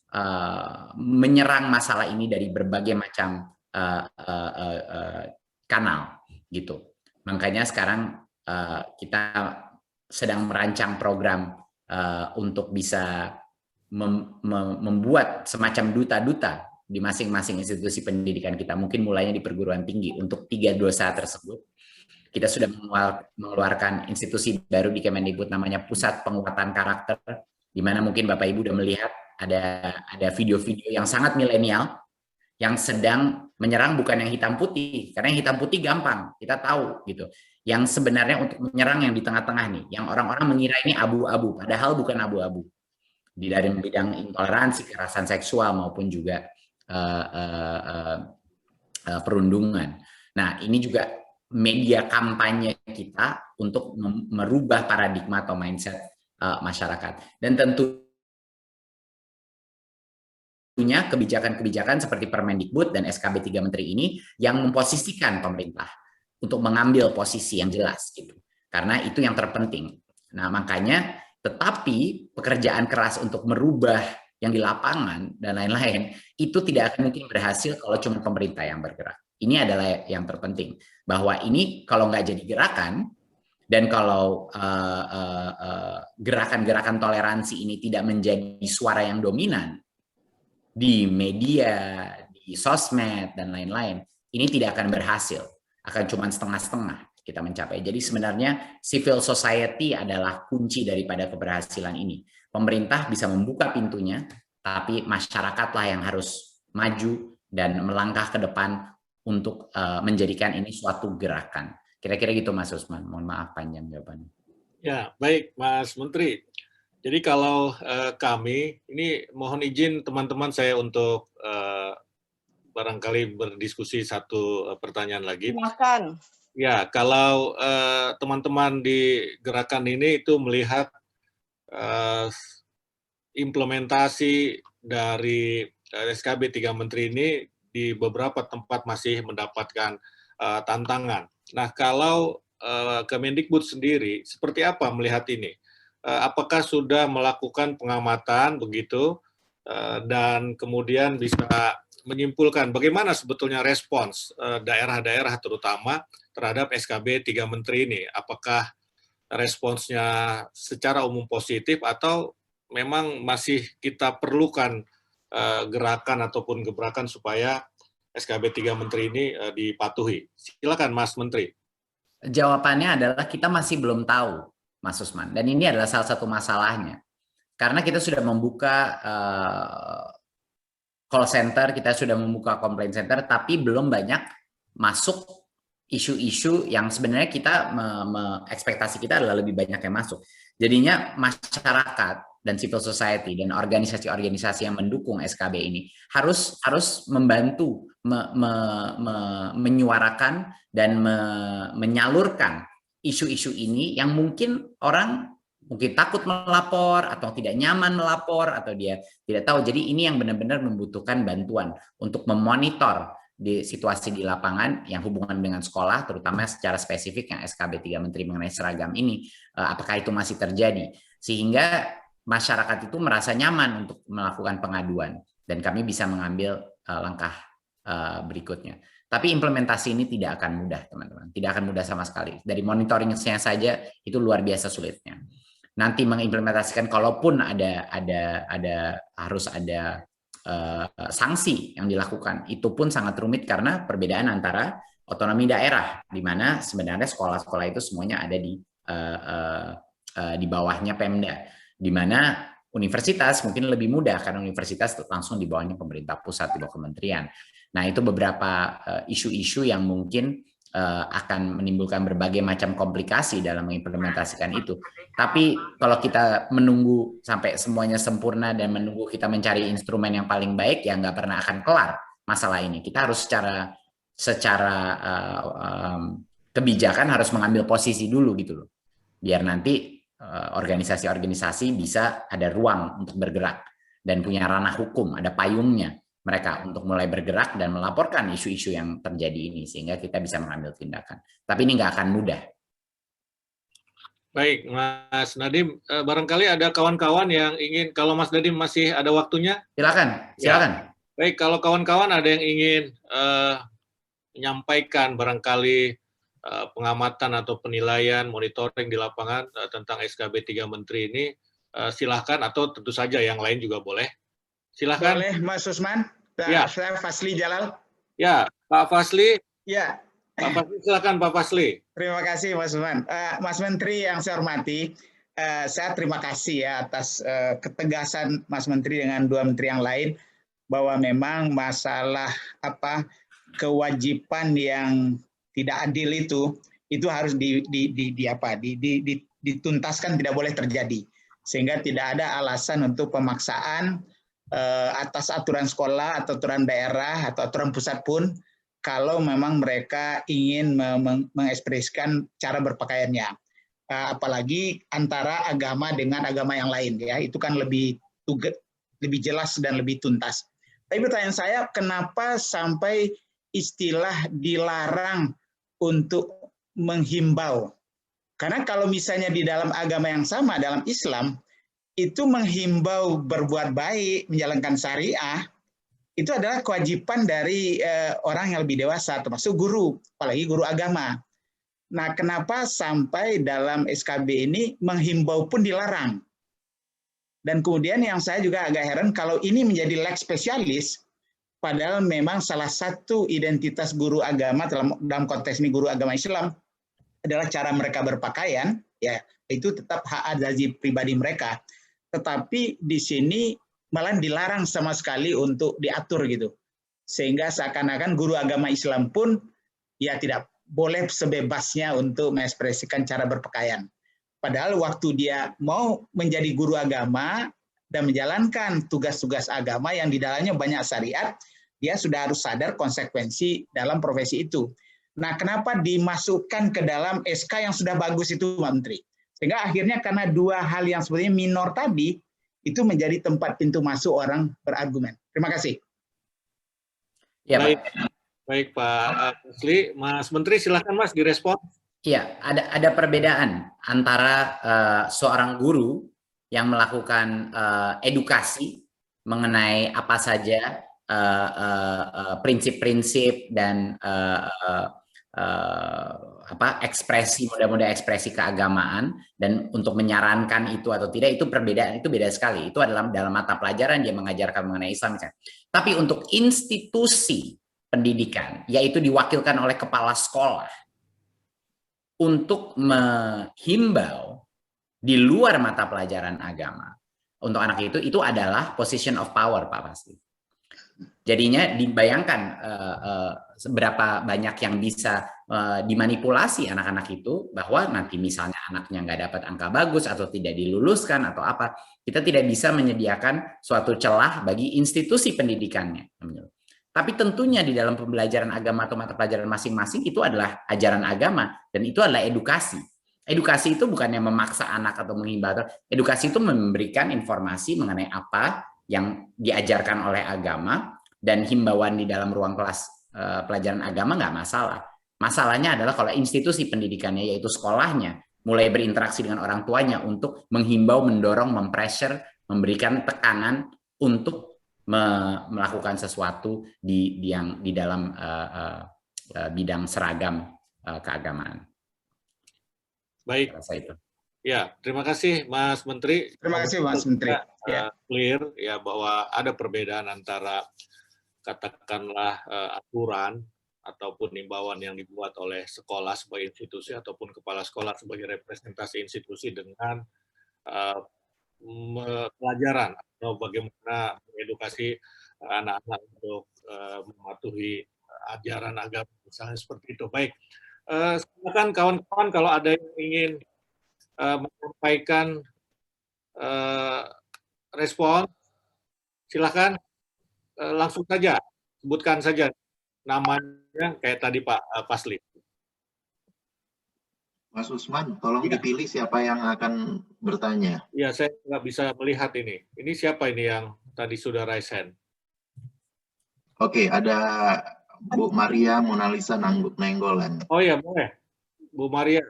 menyerang masalah ini dari berbagai macam kanal, gitu. Makanya sekarang kita sedang merancang program untuk bisa membuat semacam duta-duta di masing-masing institusi pendidikan kita, mungkin mulainya di perguruan tinggi untuk 3 dosa tersebut. Kita sudah mengeluarkan institusi baru di Kemendikbud namanya Pusat Penguatan Karakter, di mana mungkin Bapak Ibu udah melihat ada video-video yang sangat milenial yang sedang menyerang bukan yang hitam putih, karena yang hitam putih gampang kita tahu, gitu. Yang sebenarnya untuk menyerang yang di tengah-tengah nih, yang orang-orang mengira ini abu-abu, padahal bukan abu-abu. Di dalam bidang intoleransi, kekerasan seksual maupun juga perundungan. Nah, ini juga media kampanye kita untuk merubah paradigma atau mindset masyarakat. Dan tentunya kebijakan-kebijakan seperti Permendikbud dan SKB 3 Menteri ini yang memposisikan pemerintah untuk mengambil posisi yang jelas, gitu. Karena itu yang terpenting. Nah, makanya tetapi pekerjaan keras untuk merubah yang di lapangan dan lain-lain itu tidak akan mungkin berhasil kalau cuma pemerintah yang bergerak. Ini adalah yang terpenting, bahwa ini kalau nggak jadi gerakan dan kalau gerakan-gerakan toleransi ini tidak menjadi suara yang dominan di media, di sosmed dan lain-lain, ini tidak akan berhasil, akan cuma setengah-setengah kita mencapai. Jadi sebenarnya civil society adalah kunci daripada keberhasilan ini. Pemerintah bisa membuka pintunya, tapi masyarakatlah yang harus maju dan melangkah ke depan untuk menjadikan ini suatu gerakan. Kira-kira gitu, Mas Usman. Mohon maaf panjang jawabannya. Ya, baik Mas Menteri. Jadi kalau kami, ini mohon izin teman-teman saya untuk barangkali berdiskusi satu pertanyaan lagi. Silakan. Ya, kalau teman-teman di gerakan ini itu melihat implementasi dari SKB 3 Menteri ini di beberapa tempat masih mendapatkan tantangan. Nah, kalau Kemendikbud sendiri, seperti apa melihat ini? Apakah sudah melakukan pengamatan begitu, dan kemudian bisa menyimpulkan bagaimana sebetulnya respons daerah-daerah terutama terhadap SKB 3 Menteri ini? Apakah responsnya secara umum positif atau memang masih kita perlukan gerakan ataupun gebrakan supaya SKB 3 Menteri ini dipatuhi? Silakan Mas Menteri. Jawabannya adalah kita masih belum tahu, Mas Usman. Dan ini adalah salah satu masalahnya. Karena kita sudah membuka call center, kita sudah membuka complaint center, tapi belum banyak masuk isu-isu yang sebenarnya kita ekspektasi kita adalah lebih banyak yang masuk. Jadinya masyarakat dan civil society dan organisasi-organisasi yang mendukung SKB ini harus membantu menyuarakan dan menyalurkan isu-isu ini yang mungkin orang takut melapor atau tidak nyaman melapor atau dia tidak tahu. Jadi ini yang benar-benar membutuhkan bantuan untuk memonitor di situasi di lapangan yang hubungan dengan sekolah, terutama secara spesifik yang SKB 3 Menteri mengenai seragam ini, apakah itu masih terjadi, sehingga masyarakat itu merasa nyaman untuk melakukan pengaduan dan kami bisa mengambil langkah berikutnya. Tapi implementasi ini tidak akan mudah, teman-teman, tidak akan mudah sama sekali. Dari monitoringnya saja itu luar biasa sulitnya. Nanti mengimplementasikan, kalaupun harus ada sanksi yang dilakukan, itu pun sangat rumit karena perbedaan antara otonomi daerah, di mana sebenarnya sekolah-sekolah itu semuanya ada di bawahnya Pemda, di mana universitas mungkin lebih mudah karena universitas langsung di bawahnya pemerintah pusat, di bawah kementerian. Nah, itu beberapa isu-isu yang mungkin akan menimbulkan berbagai macam komplikasi dalam mengimplementasikan itu. Tapi kalau kita menunggu sampai semuanya sempurna dan menunggu kita mencari instrumen yang paling baik, ya nggak pernah akan kelar masalah ini. Kita harus secara kebijakan harus mengambil posisi dulu gitu loh, biar nanti organisasi-organisasi bisa ada ruang untuk bergerak dan punya ranah hukum, ada payungnya mereka untuk mulai bergerak dan melaporkan isu-isu yang terjadi ini, sehingga kita bisa mengambil tindakan. Tapi ini nggak akan mudah. Baik, Mas Nadiem, barangkali ada kawan-kawan yang ingin, kalau Mas Nadiem masih ada waktunya? Silakan. Ya. Baik, kalau kawan-kawan ada yang ingin menyampaikan barangkali pengamatan atau penilaian, monitoring di lapangan tentang SKB 3 Menteri ini, silahkan, atau tentu saja yang lain juga boleh. Silahkan. Boleh, Mas Usman. Ya. Saya Fasli Jalal. Ya, Pak Fasli. Ya. Pak Fasli, silakan Pak Fasli. Terima kasih, Mas Usman. Mas Menteri yang saya hormati, saya terima kasih ya atas ketegasan Mas Menteri dengan dua menteri yang lain bahwa memang masalah kewajiban yang tidak adil itu harus dituntaskan, tidak boleh terjadi, sehingga tidak ada alasan untuk pemaksaan atas aturan sekolah atau aturan daerah atau aturan pusat pun kalau memang mereka ingin mengekspresikan cara berpakaiannya, apalagi antara agama dengan agama yang lain, ya itu kan lebih jelas dan lebih tuntas. Tapi pertanyaan saya, kenapa sampai istilah dilarang untuk menghimbau? Karena kalau misalnya di dalam agama yang sama, dalam Islam, itu menghimbau berbuat baik, menjalankan syariah, itu adalah kewajiban dari orang yang lebih dewasa, termasuk guru, apalagi guru agama. Nah, kenapa sampai dalam SKB ini menghimbau pun dilarang? Dan kemudian yang saya juga agak heran, kalau ini menjadi lex spesialis, padahal memang salah satu identitas guru agama dalam konteks ini guru agama Islam adalah cara mereka berpakaian, ya itu tetap hak azazi pribadi mereka. Tetapi di sini malah dilarang sama sekali untuk diatur gitu, sehingga seakan-akan guru agama Islam pun ya tidak boleh sebebasnya untuk mengekspresikan cara berpakaian. Padahal waktu dia mau menjadi guru agama dan menjalankan tugas-tugas agama yang di dalamnya banyak syariat, dia sudah harus sadar konsekuensi dalam profesi itu. Nah, kenapa dimasukkan ke dalam SK yang sudah bagus itu, Pak Menteri? Sehingga akhirnya karena dua hal yang sebenarnya minor tadi, itu menjadi tempat pintu masuk orang berargumen. Terima kasih. Ya, baik, baik Pak Asli. Mas Menteri, silakan Mas direspon. Iya, ada perbedaan antara seorang guru yang melakukan edukasi mengenai apa saja prinsip-prinsip dan ekspresi, moda-moda ekspresi keagamaan, dan untuk menyarankan itu atau tidak, itu perbedaan, itu beda sekali. Itu adalah dalam mata pelajaran dia mengajarkan mengenai Islam misalnya. Tapi untuk institusi pendidikan, yaitu diwakilkan oleh kepala sekolah untuk menghimbau di luar mata pelajaran agama untuk anak itu adalah position of power, Pak Pasti. Jadinya dibayangkan seberapa banyak yang bisa dimanipulasi anak-anak itu, bahwa nanti misalnya anaknya nggak dapat angka bagus atau tidak diluluskan atau apa, kita tidak bisa menyediakan suatu celah bagi institusi pendidikannya. Tapi tentunya di dalam pembelajaran agama atau mata pelajaran masing-masing itu adalah ajaran agama, dan itu adalah edukasi. Edukasi itu bukannya memaksa anak atau menghimbau. Edukasi itu memberikan informasi mengenai apa yang diajarkan oleh agama, dan himbauan di dalam ruang kelas pelajaran agama nggak masalah. Masalahnya adalah kalau institusi pendidikannya, yaitu sekolahnya, mulai berinteraksi dengan orang tuanya untuk menghimbau, mendorong, mempressure, memberikan tekanan untuk melakukan sesuatu di dalam bidang seragam keagamaan. Baik. Itu. Ya, terima kasih Mas Menteri. Terima kasih Mas Menteri. Clear ya bahwa ada perbedaan antara katakanlah aturan ataupun himbauan yang dibuat oleh sekolah sebagai institusi ataupun kepala sekolah sebagai representasi institusi dengan pelajaran atau bagaimana mengedukasi anak-anak untuk mematuhi ajaran agama misalnya seperti itu. Baik, silakan kawan-kawan kalau ada yang ingin menyampaikan respon, silakan langsung saja sebutkan saja namanya kayak tadi Pak Pasli. Mas Usman, tolong dipilih siapa yang akan bertanya. Ya, saya nggak bisa melihat ini. Ini siapa ini yang tadi sudah raise hand? Oke, ada Bu Maria Monalisa Nenggolan. Oh ya, boleh. Bu Maria.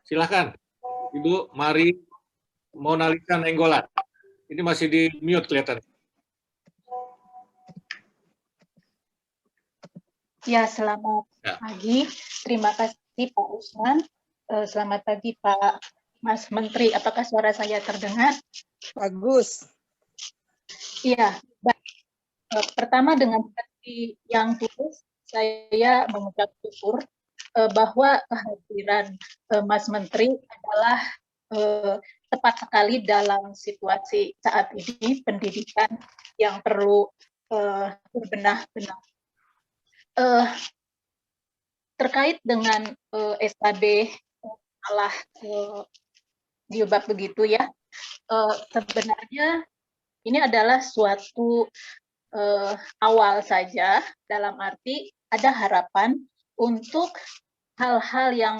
Silakan, Ibu Mari Monalisa Nenggolan. Ini masih di mute kelihatan. Ya, selamat pagi. Terima kasih Pak Usman. Selamat pagi Pak Mas Menteri. Apakah suara saya terdengar? Bagus. Iya. Pertama dengan seperti yang tulus, saya mengucap syukur bahwa kehadiran Mas Menteri adalah tepat sekali dalam situasi saat ini pendidikan yang perlu berbenah-benah. Terkait dengan SKB masalah jilbab begitu ya, sebenarnya ini adalah suatu awal saja, dalam arti ada harapan untuk hal-hal yang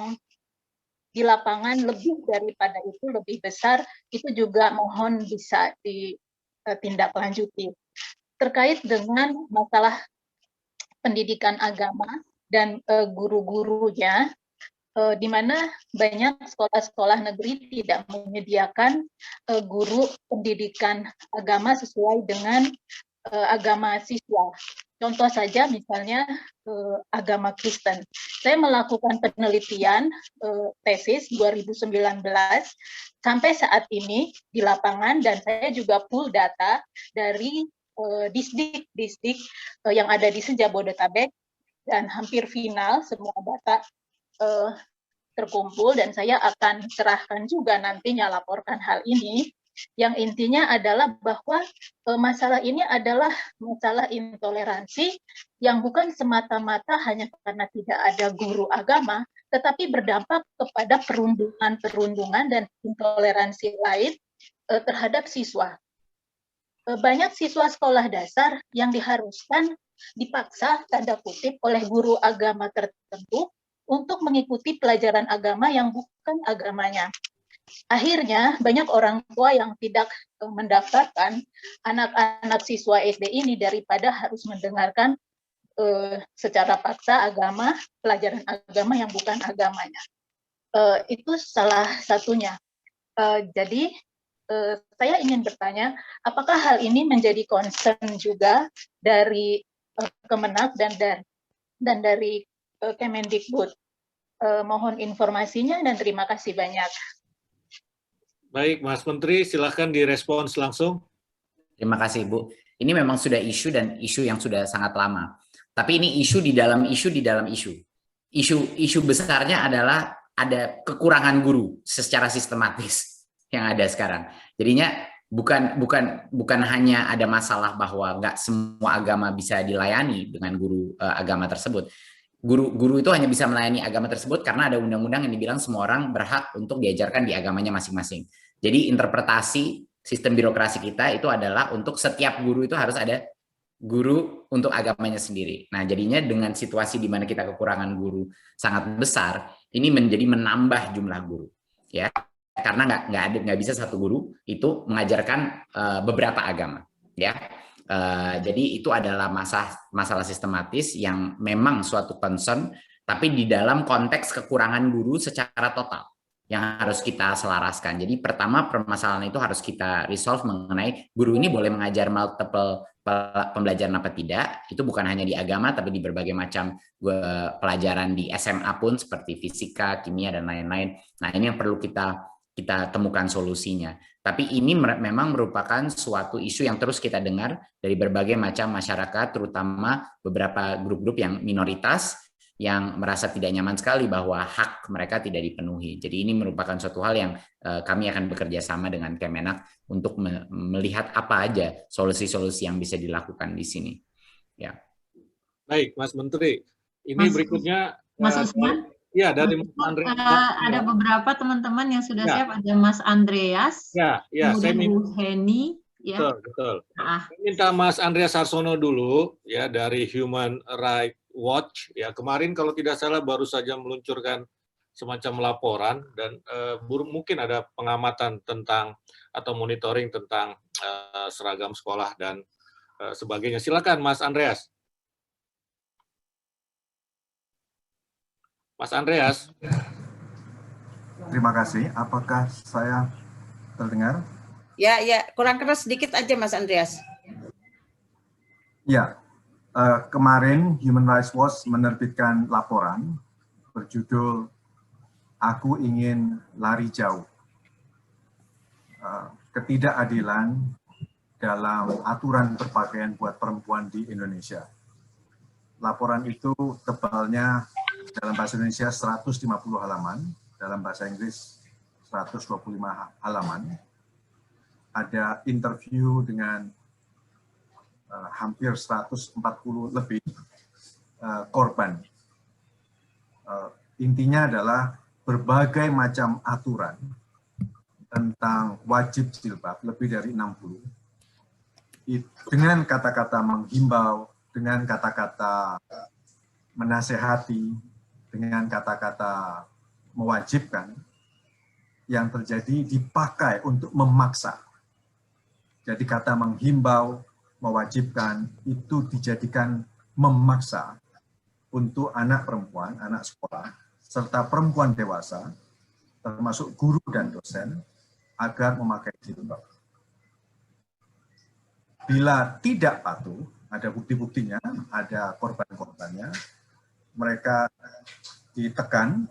di lapangan lebih daripada itu, lebih besar, itu juga mohon bisa ditindaklanjuti. Terkait dengan masalah pendidikan agama dan guru-gurunya, di mana banyak sekolah-sekolah negeri tidak menyediakan guru pendidikan agama sesuai dengan agama siswa. Contoh saja misalnya agama Kristen. Saya melakukan penelitian tesis 2019 sampai saat ini di lapangan, dan saya juga pull data dari distrik-distrik yang ada di Jabodetabek, dan hampir final semua data terkumpul, dan saya akan serahkan juga nantinya laporkan hal ini, yang intinya adalah bahwa masalah ini adalah masalah intoleransi yang bukan semata-mata hanya karena tidak ada guru agama, tetapi berdampak kepada perundungan dan intoleransi lain terhadap siswa. Banyak siswa sekolah dasar yang diharuskan dipaksa, tanda kutip, oleh guru agama tertentu untuk mengikuti pelajaran agama yang bukan agamanya. Akhirnya banyak orang tua yang tidak mendaftarkan anak-anak siswa SD ini daripada harus mendengarkan secara paksa pelajaran agama yang bukan agamanya. Itu salah satunya. Jadi saya ingin bertanya, apakah hal ini menjadi concern juga dari Kemenak dan dari Kemendikbud? Mohon informasinya dan terima kasih banyak. Baik, Mas Menteri, silakan direspons langsung. Terima kasih, Bu. Ini memang sudah isu dan isu yang sudah sangat lama. Tapi ini isu di dalam isu di dalam isu. Isu besarnya adalah ada kekurangan guru secara sistematis yang ada sekarang. Jadinya bukan hanya ada masalah bahwa nggak semua agama bisa dilayani dengan guru agama tersebut. Guru itu hanya bisa melayani agama tersebut karena ada undang-undang yang dibilang semua orang berhak untuk diajarkan di agamanya masing-masing. Jadi interpretasi sistem birokrasi kita itu adalah untuk setiap guru itu harus ada guru untuk agamanya sendiri. Nah, jadinya dengan situasi di mana kita kekurangan guru sangat besar, ini menjadi menambah jumlah guru, ya. Karena nggak bisa satu guru itu mengajarkan beberapa agama, ya. Jadi itu adalah masalah sistematis yang memang suatu concern, tapi di dalam konteks kekurangan guru secara total yang harus kita selaraskan. Jadi pertama permasalahan itu harus kita resolve mengenai guru ini boleh mengajar multiple pembelajaran apa tidak. Itu bukan hanya di agama tapi di berbagai macam pelajaran di SMA pun seperti fisika, kimia dan lain-lain. Nah, ini yang perlu kita temukan solusinya. Tapi ini memang merupakan suatu isu yang terus kita dengar dari berbagai macam masyarakat, terutama beberapa grup-grup yang minoritas yang merasa tidak nyaman sekali bahwa hak mereka tidak dipenuhi. Jadi ini merupakan suatu hal yang kami akan bekerja sama dengan Kemenak untuk melihat apa aja solusi-solusi yang bisa dilakukan di sini. Ya. Baik, Mas Menteri. Ini berikutnya Mas Usman. Ya, dari Mas Andreas. Ada beberapa teman-teman yang sudah siap. Ada Mas Andreas. Ya, kemudian Bu Heni. Ya. Betul. Minta Mas Andreas Harsono dulu, ya, dari Human Rights Watch. Ya, kemarin kalau tidak salah baru saja meluncurkan semacam laporan dan mungkin ada pengamatan tentang atau monitoring tentang seragam sekolah dan sebagainya. Silakan, Mas Andreas. Mas Andreas. Terima kasih. Apakah saya terdengar? Ya, kurang keras sedikit aja, Mas Andreas. Ya, kemarin Human Rights Watch menerbitkan laporan berjudul "Aku Ingin Lari Jauh". Ketidakadilan dalam aturan berpakaian buat perempuan di Indonesia. Laporan itu tebalnya dalam bahasa Indonesia 150 halaman, dalam bahasa Inggris 125 halaman. Ada interview dengan hampir 140 lebih korban. Intinya adalah berbagai macam aturan tentang wajib jilbab, lebih dari 60. Dengan kata-kata menghimbau, dengan kata-kata menasehati, dengan kata-kata mewajibkan, yang terjadi dipakai untuk memaksa. Jadi kata menghimbau, mewajibkan itu dijadikan memaksa untuk anak perempuan, anak sekolah, serta perempuan dewasa, termasuk guru dan dosen, agar memakai jilbab. Bila tidak patuh, ada bukti-buktinya, ada korban-korbannya, mereka ditekan,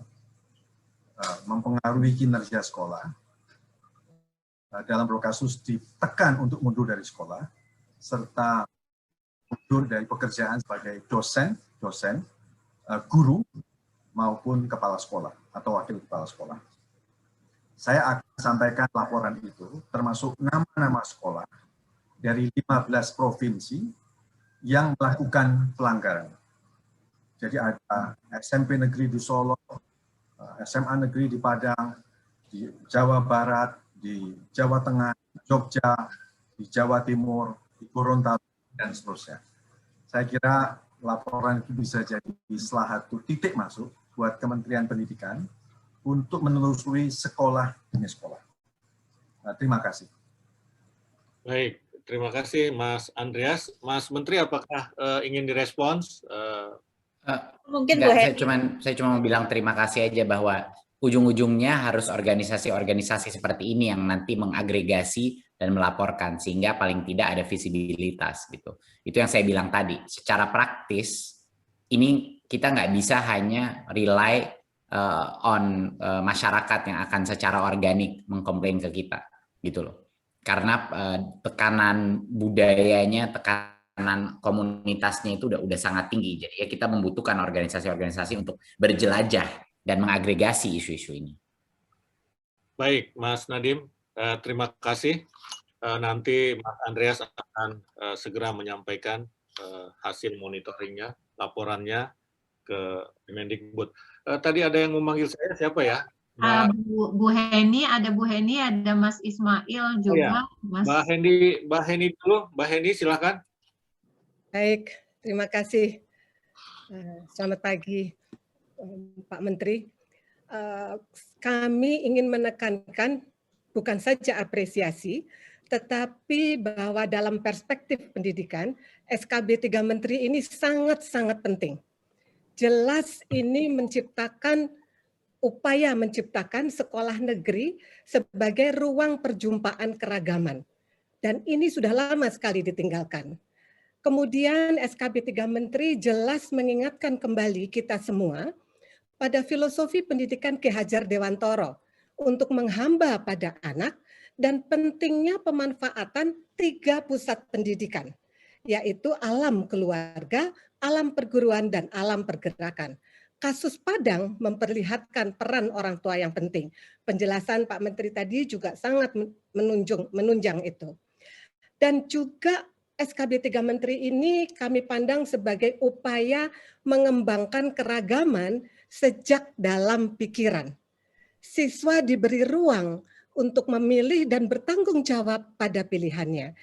mempengaruhi kinerja sekolah, dalam beberapa kasus ditekan untuk mundur dari sekolah, serta mundur dari pekerjaan sebagai dosen, guru, maupun kepala sekolah atau wakil kepala sekolah. Saya akan sampaikan laporan itu, termasuk nama-nama sekolah dari 15 provinsi yang melakukan pelanggaran. Jadi ada SMP Negeri di Solo, SMA Negeri di Padang, di Jawa Barat, di Jawa Tengah, Jogja, di Jawa Timur, di Gorontalo, dan seterusnya. Saya kira laporan itu bisa jadi salah satu titik masuk buat Kementerian Pendidikan untuk menelusuri sekolah demi sekolah. Nah, terima kasih. Baik, terima kasih Mas Andreas. Mas Menteri, apakah ingin direspons? Mungkin enggak, saya cuma mau bilang terima kasih aja bahwa ujung-ujungnya harus organisasi-organisasi seperti ini yang nanti mengagregasi dan melaporkan sehingga paling tidak ada visibilitas gitu. Itu yang saya bilang tadi. Secara praktis ini kita nggak bisa hanya rely on masyarakat yang akan secara organik mengkomplain ke kita gitu loh. Karena tekanan budayanya, tekanan komunitasnya itu udah sangat tinggi. Jadi ya kita membutuhkan organisasi-organisasi untuk berjelajah dan mengagregasi isu-isu ini. Baik, Mas Nadiem, terima kasih. Nanti Mas Andreas akan segera menyampaikan hasil monitoringnya, laporannya ke Kemendikbud. Tadi ada yang memanggil saya, siapa ya? Bu Heni, ada Bu Heni, ada Mas Ismail juga. Oh, ya. Mbak Heni dulu, Mbak Heni silakan. Baik, terima kasih. Selamat pagi, Pak Menteri. Kami ingin menekankan bukan saja apresiasi, tetapi bahwa dalam perspektif pendidikan, SKB 3 Menteri ini sangat-sangat penting. Jelas ini upaya menciptakan sekolah negeri sebagai ruang perjumpaan keragaman. Dan ini sudah lama sekali ditinggalkan. Kemudian SKB 3 Menteri jelas mengingatkan kembali kita semua pada filosofi pendidikan Ki Hajar Dewantoro untuk menghamba pada anak dan pentingnya pemanfaatan 3 pusat pendidikan, yaitu alam keluarga, alam perguruan, dan alam pergerakan. Kasus Padang memperlihatkan peran orang tua yang penting. Penjelasan Pak Menteri tadi juga sangat menunjang itu. Dan juga SKB 3 Menteri ini kami pandang sebagai upaya mengembangkan keragaman sejak dalam pikiran. Siswa diberi ruang untuk memilih dan bertanggung jawab pada pilihannya.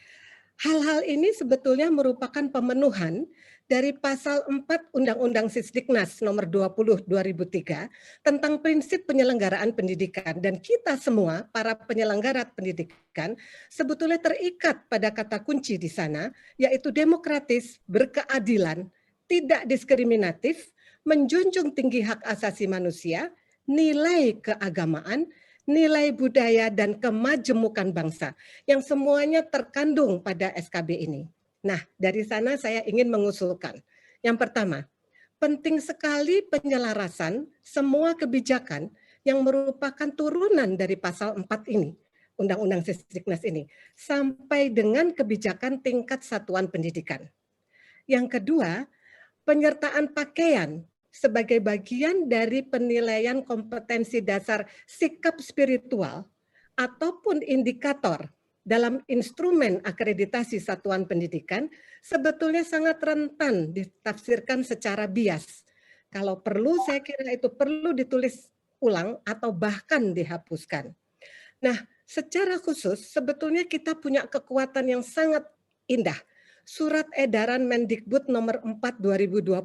Hal-hal ini sebetulnya merupakan pemenuhan dari pasal 4 Undang-Undang Sisdiknas nomor 20 2003 tentang prinsip penyelenggaraan pendidikan, dan kita semua para penyelenggara pendidikan sebetulnya terikat pada kata kunci di sana, yaitu demokratis, berkeadilan, tidak diskriminatif, menjunjung tinggi hak asasi manusia, nilai keagamaan, nilai budaya, dan kemajemukan bangsa yang semuanya terkandung pada SKB ini. Nah, dari sana saya ingin mengusulkan. Yang pertama, penting sekali penyelarasan semua kebijakan yang merupakan turunan dari pasal 4 ini, Undang-Undang Sisdiknas ini, sampai dengan kebijakan tingkat satuan pendidikan. Yang kedua, penyertaan pakaian sebagai bagian dari penilaian kompetensi dasar sikap spiritual ataupun indikator dalam instrumen akreditasi satuan pendidikan sebetulnya sangat rentan ditafsirkan secara bias. Kalau perlu, saya kira itu perlu ditulis ulang atau bahkan dihapuskan. Nah, secara khusus sebetulnya kita punya kekuatan yang sangat indah. Surat edaran Mendikbud nomor 4 2020.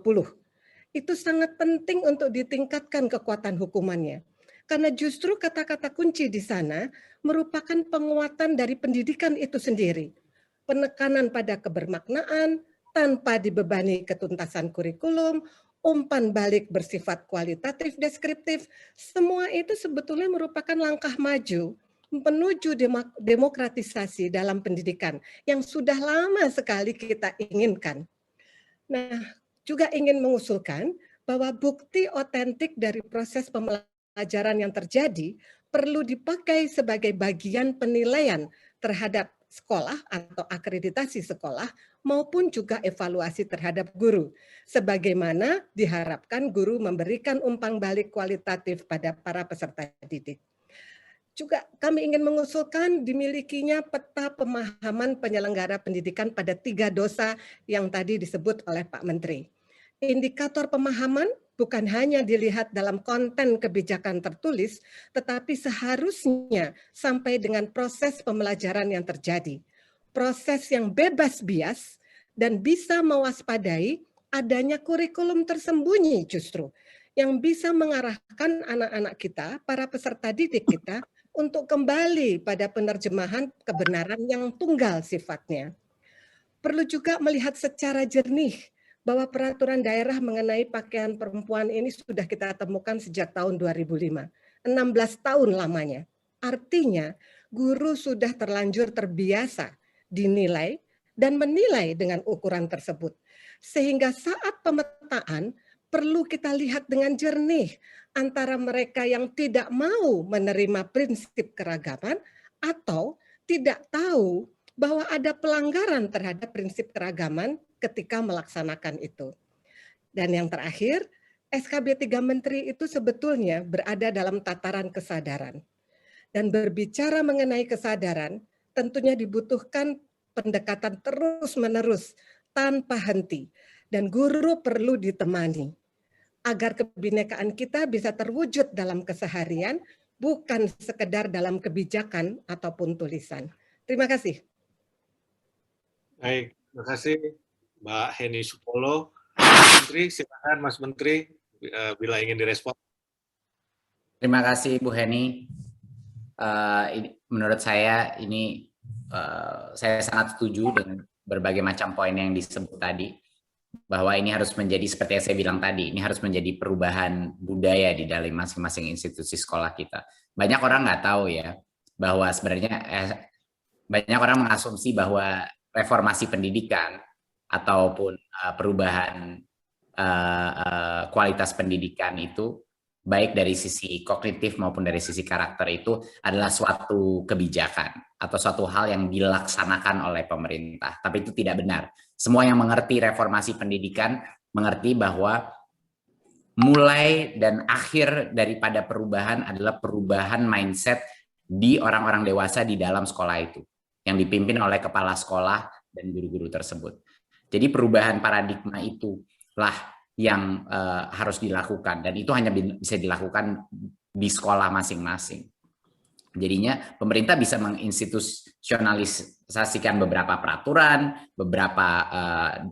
Itu sangat penting untuk ditingkatkan kekuatan hukumannya. Karena justru kata-kata kunci di sana merupakan penguatan dari pendidikan itu sendiri. Penekanan pada kebermaknaan tanpa dibebani ketuntasan kurikulum, umpan balik bersifat kualitatif deskriptif, semua itu sebetulnya merupakan langkah maju menuju demokratisasi dalam pendidikan yang sudah lama sekali kita inginkan. Nah, juga ingin mengusulkan bahwa bukti otentik dari proses pembelajaran yang terjadi perlu dipakai sebagai bagian penilaian terhadap sekolah atau akreditasi sekolah maupun juga evaluasi terhadap guru. Sebagaimana diharapkan guru memberikan umpan balik kualitatif pada para peserta didik. Juga kami ingin mengusulkan dimilikinya peta pemahaman penyelenggara pendidikan pada 3 dosa yang tadi disebut oleh Pak Menteri. Indikator pemahaman bukan hanya dilihat dalam konten kebijakan tertulis, tetapi seharusnya sampai dengan proses pembelajaran yang terjadi. Proses yang bebas bias dan bisa mewaspadai adanya kurikulum tersembunyi justru, yang bisa mengarahkan anak-anak kita, para peserta didik kita, untuk kembali pada penerjemahan kebenaran yang tunggal sifatnya. Perlu juga melihat secara jernih bahwa peraturan daerah mengenai pakaian perempuan ini sudah kita temukan sejak tahun 2005, 16 tahun lamanya. Artinya, guru sudah terlanjur terbiasa dinilai dan menilai dengan ukuran tersebut. Sehingga saat pemetaan, perlu kita lihat dengan jernih antara mereka yang tidak mau menerima prinsip keragaman atau tidak tahu bahwa ada pelanggaran terhadap prinsip keragaman ketika melaksanakan itu. Dan yang terakhir, SKB 3 Menteri itu sebetulnya berada dalam tataran kesadaran. Dan berbicara mengenai kesadaran, tentunya dibutuhkan pendekatan terus-menerus tanpa henti. Dan guru perlu ditemani agar kebinekaan kita bisa terwujud dalam keseharian, bukan sekedar dalam kebijakan ataupun tulisan. Terima kasih. Baik, terima kasih Mbak Heni Supolo. Menteri, silakan Mas Menteri bila ingin direspon. Terima kasih Bu Heni. Menurut saya ini saya sangat setuju dengan berbagai macam poin yang disebut tadi, bahwa ini harus menjadi seperti yang saya bilang tadi, ini harus menjadi perubahan budaya di dalam masing-masing institusi sekolah kita. Banyak orang nggak tahu ya bahwa sebenarnya banyak orang mengasumsi bahwa reformasi pendidikan ataupun perubahan kualitas pendidikan itu baik dari sisi kognitif maupun dari sisi karakter itu adalah suatu kebijakan atau suatu hal yang dilaksanakan oleh pemerintah. Tapi itu tidak benar. Semua yang mengerti reformasi pendidikan mengerti bahwa mulai dan akhir daripada perubahan adalah perubahan mindset di orang-orang dewasa di dalam sekolah itu, yang dipimpin oleh kepala sekolah dan guru-guru tersebut. Jadi perubahan paradigma itulah yang harus dilakukan, dan itu hanya bisa dilakukan di sekolah masing-masing. Jadinya pemerintah bisa menginstitusionalisasikan beberapa peraturan, beberapa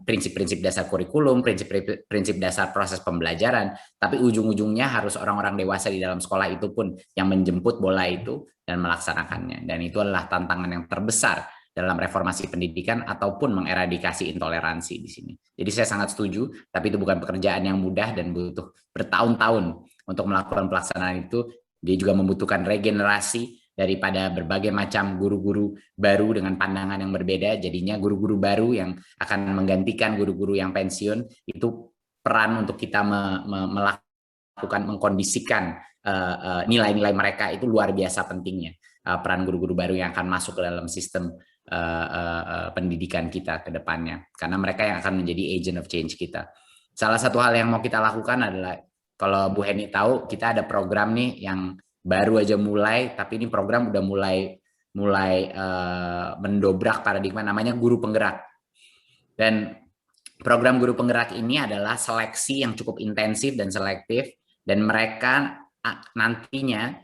prinsip-prinsip dasar kurikulum, prinsip-prinsip dasar proses pembelajaran, tapi ujung-ujungnya harus orang-orang dewasa di dalam sekolah itu pun yang menjemput bola itu dan melaksanakannya. Dan itu adalah tantangan yang terbesar dalam reformasi pendidikan ataupun mengeradikasi intoleransi di sini. Jadi saya sangat setuju, tapi itu bukan pekerjaan yang mudah dan butuh bertahun-tahun untuk melakukan pelaksanaan itu. Dia juga membutuhkan regenerasi daripada berbagai macam guru-guru baru dengan pandangan yang berbeda. Jadinya guru-guru baru yang akan menggantikan guru-guru yang pensiun, itu peran untuk kita melakukan, mengkondisikan nilai-nilai mereka itu luar biasa pentingnya. Peran guru-guru baru yang akan masuk ke dalam sistem pendidikan kita ke depannya. Karena mereka yang akan menjadi agent of change kita. Salah satu hal yang mau kita lakukan adalah, kalau Bu Heni tahu, kita ada program nih yang baru aja mulai, tapi ini program udah mulai mendobrak paradigma, namanya guru penggerak. Dan program guru penggerak ini adalah seleksi yang cukup intensif dan selektif, dan mereka nantinya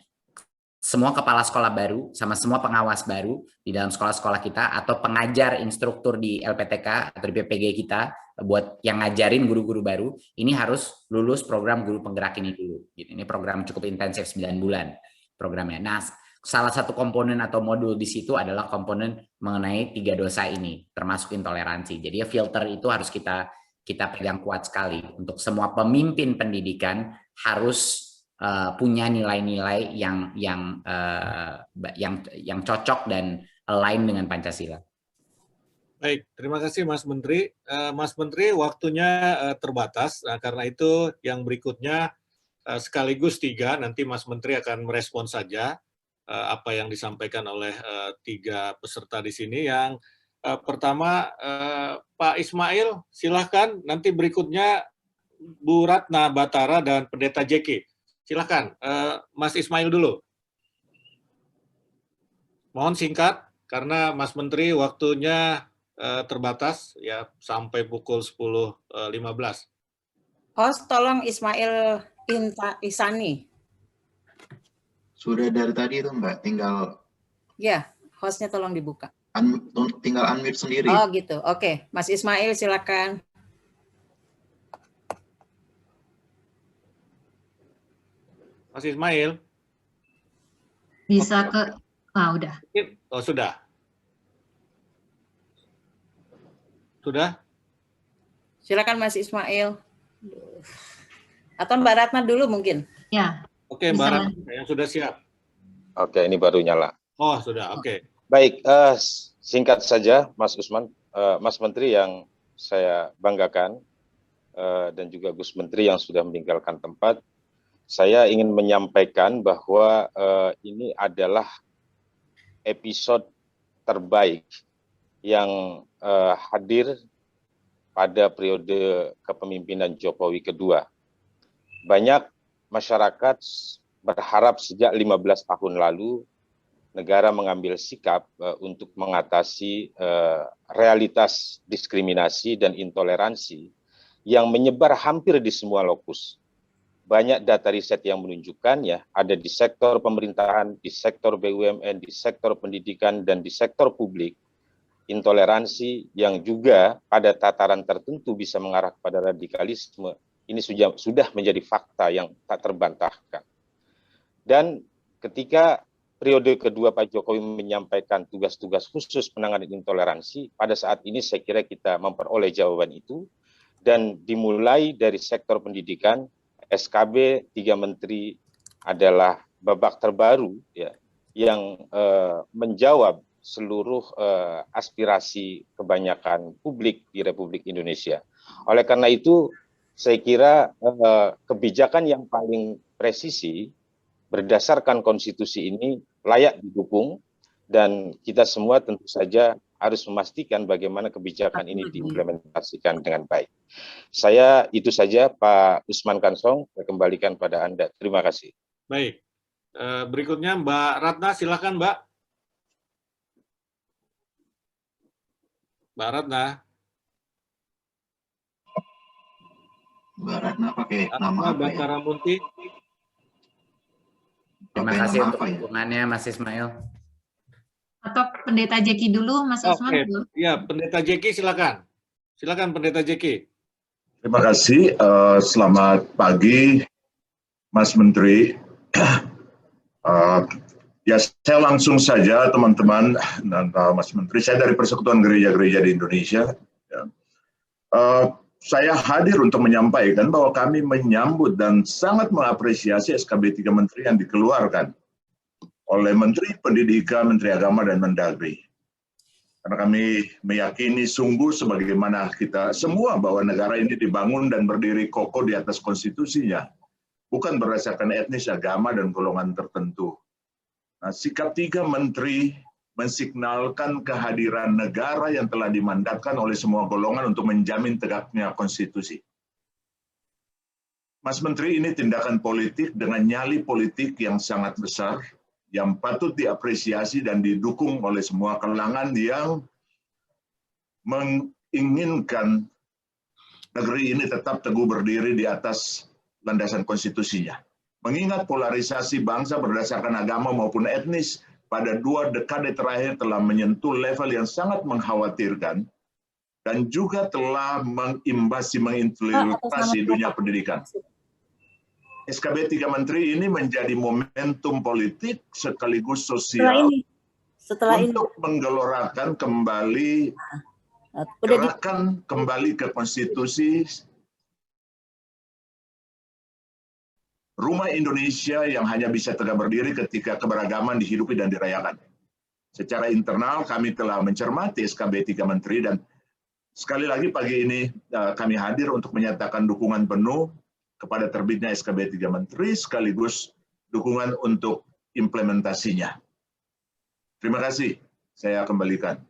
semua kepala sekolah baru sama semua pengawas baru di dalam sekolah-sekolah kita atau pengajar instruktur di LPTK atau di PPG kita buat yang ngajarin guru-guru baru ini harus lulus program guru penggerak ini dulu. Ini program cukup intensif 9 bulan programnya. Nah, salah satu komponen atau modul di situ adalah komponen mengenai 3 dosa ini, termasuk intoleransi. Jadi filter itu harus kita pegang kuat sekali untuk semua pemimpin pendidikan harus punya nilai-nilai yang cocok dan align dengan Pancasila. Baik, terima kasih Mas Menteri. Mas Menteri, waktunya terbatas, karena itu yang berikutnya sekaligus 3, nanti Mas Menteri akan merespon saja apa yang disampaikan oleh 3 peserta di sini. Yang pertama, Pak Ismail, silahkan. Nanti berikutnya Bu Ratna Batara dan Pendeta JK. Silahkan, Mas Ismail dulu. Mohon singkat, karena Mas Menteri waktunya terbatas ya sampai pukul 10.15. Host, tolong Ismail Isani. Sudah dari tadi itu Mbak, tinggal... Ya, hostnya tolong dibuka. Tinggal unmute sendiri. Oh gitu, oke. Mas Ismail silakan. Mas Ismail. Bisa ke, udah. Oh, sudah. Sudah? Silakan Mas Ismail. Atau Mbak Ratna dulu mungkin. Ya. Oke, Mbak Ratna yang sudah siap. Oke, ini baru nyala. Oh, sudah. Oke. Baik, singkat saja Mas Usman, Mas Menteri yang saya banggakan, dan juga Gus Menteri yang sudah meninggalkan tempat, saya ingin menyampaikan bahwa ini adalah episode terbaik yang hadir pada periode kepemimpinan Jokowi kedua. Banyak masyarakat berharap sejak 15 tahun lalu negara mengambil sikap untuk mengatasi realitas diskriminasi dan intoleransi yang menyebar hampir di semua lokus. Banyak data riset yang menunjukkan ya, ada di sektor pemerintahan, di sektor BUMN, di sektor pendidikan, dan di sektor publik, intoleransi yang juga pada tataran tertentu bisa mengarah kepada radikalisme, ini sudah menjadi fakta yang tak terbantahkan. Dan ketika periode kedua Pak Jokowi menyampaikan tugas-tugas khusus penanganan intoleransi, pada saat ini saya kira kita memperoleh jawaban itu, dan dimulai dari sektor pendidikan, SKB 3 Menteri adalah babak terbaru ya, yang menjawab seluruh aspirasi kebanyakan publik di Republik Indonesia. Oleh karena itu, saya kira kebijakan yang paling presisi berdasarkan konstitusi ini layak didukung, dan kita semua tentu saja harus memastikan bagaimana kebijakan ini diimplementasikan dengan baik. Saya itu saja, Pak Usman Kansong, saya kembalikan pada Anda. Terima kasih. Baik. Berikutnya Mbak Ratna, silakan Mbak. Mbak Ratna. Mbak Ratna pakai nama apa ya? Batara Munti. Terima kasih untuk dukungannya Mas Ismail. Atau Pendeta Jeki dulu, Mas Usman dulu. Ya, Pendeta Jeki silakan. Silakan Pendeta Jeki. Terima kasih. Selamat pagi, Mas Menteri. Ya, saya langsung saja, teman-teman dan Mas Menteri. Saya dari Persekutuan Gereja-Gereja di Indonesia. Ya. Saya hadir untuk menyampaikan bahwa kami menyambut dan sangat mengapresiasi SKB 3 Menteri yang dikeluarkan oleh Menteri Pendidikan, Menteri Agama, dan Mendagri. Karena kami meyakini sungguh sebagaimana kita semua bahwa negara ini dibangun dan berdiri kokoh di atas konstitusinya, bukan berdasarkan etnis, agama, dan golongan tertentu. Nah, sikap 3 menteri mensignalkan kehadiran negara yang telah dimandatkan oleh semua golongan untuk menjamin tegaknya konstitusi. Mas Menteri, ini tindakan politik dengan nyali politik yang sangat besar, yang patut diapresiasi dan didukung oleh semua kalangan yang menginginkan negeri ini tetap teguh berdiri di atas landasan konstitusinya. Mengingat polarisasi bangsa berdasarkan agama maupun etnis pada 2 dekade terakhir telah menyentuh level yang sangat mengkhawatirkan dan juga telah menginfiltrasi dunia pendidikan. SKB 3 Menteri ini menjadi momentum politik sekaligus sosial untuk menggelorakan kembali gerakan kembali ke konstitusi Rumah Indonesia yang hanya bisa tegak berdiri ketika keberagaman dihidupi dan dirayakan. Secara internal kami telah mencermati SKB 3 Menteri dan sekali lagi pagi ini kami hadir untuk menyatakan dukungan penuh kepada terbitnya SKB 3 Menteri sekaligus dukungan untuk implementasinya. Terima kasih, saya kembalikan.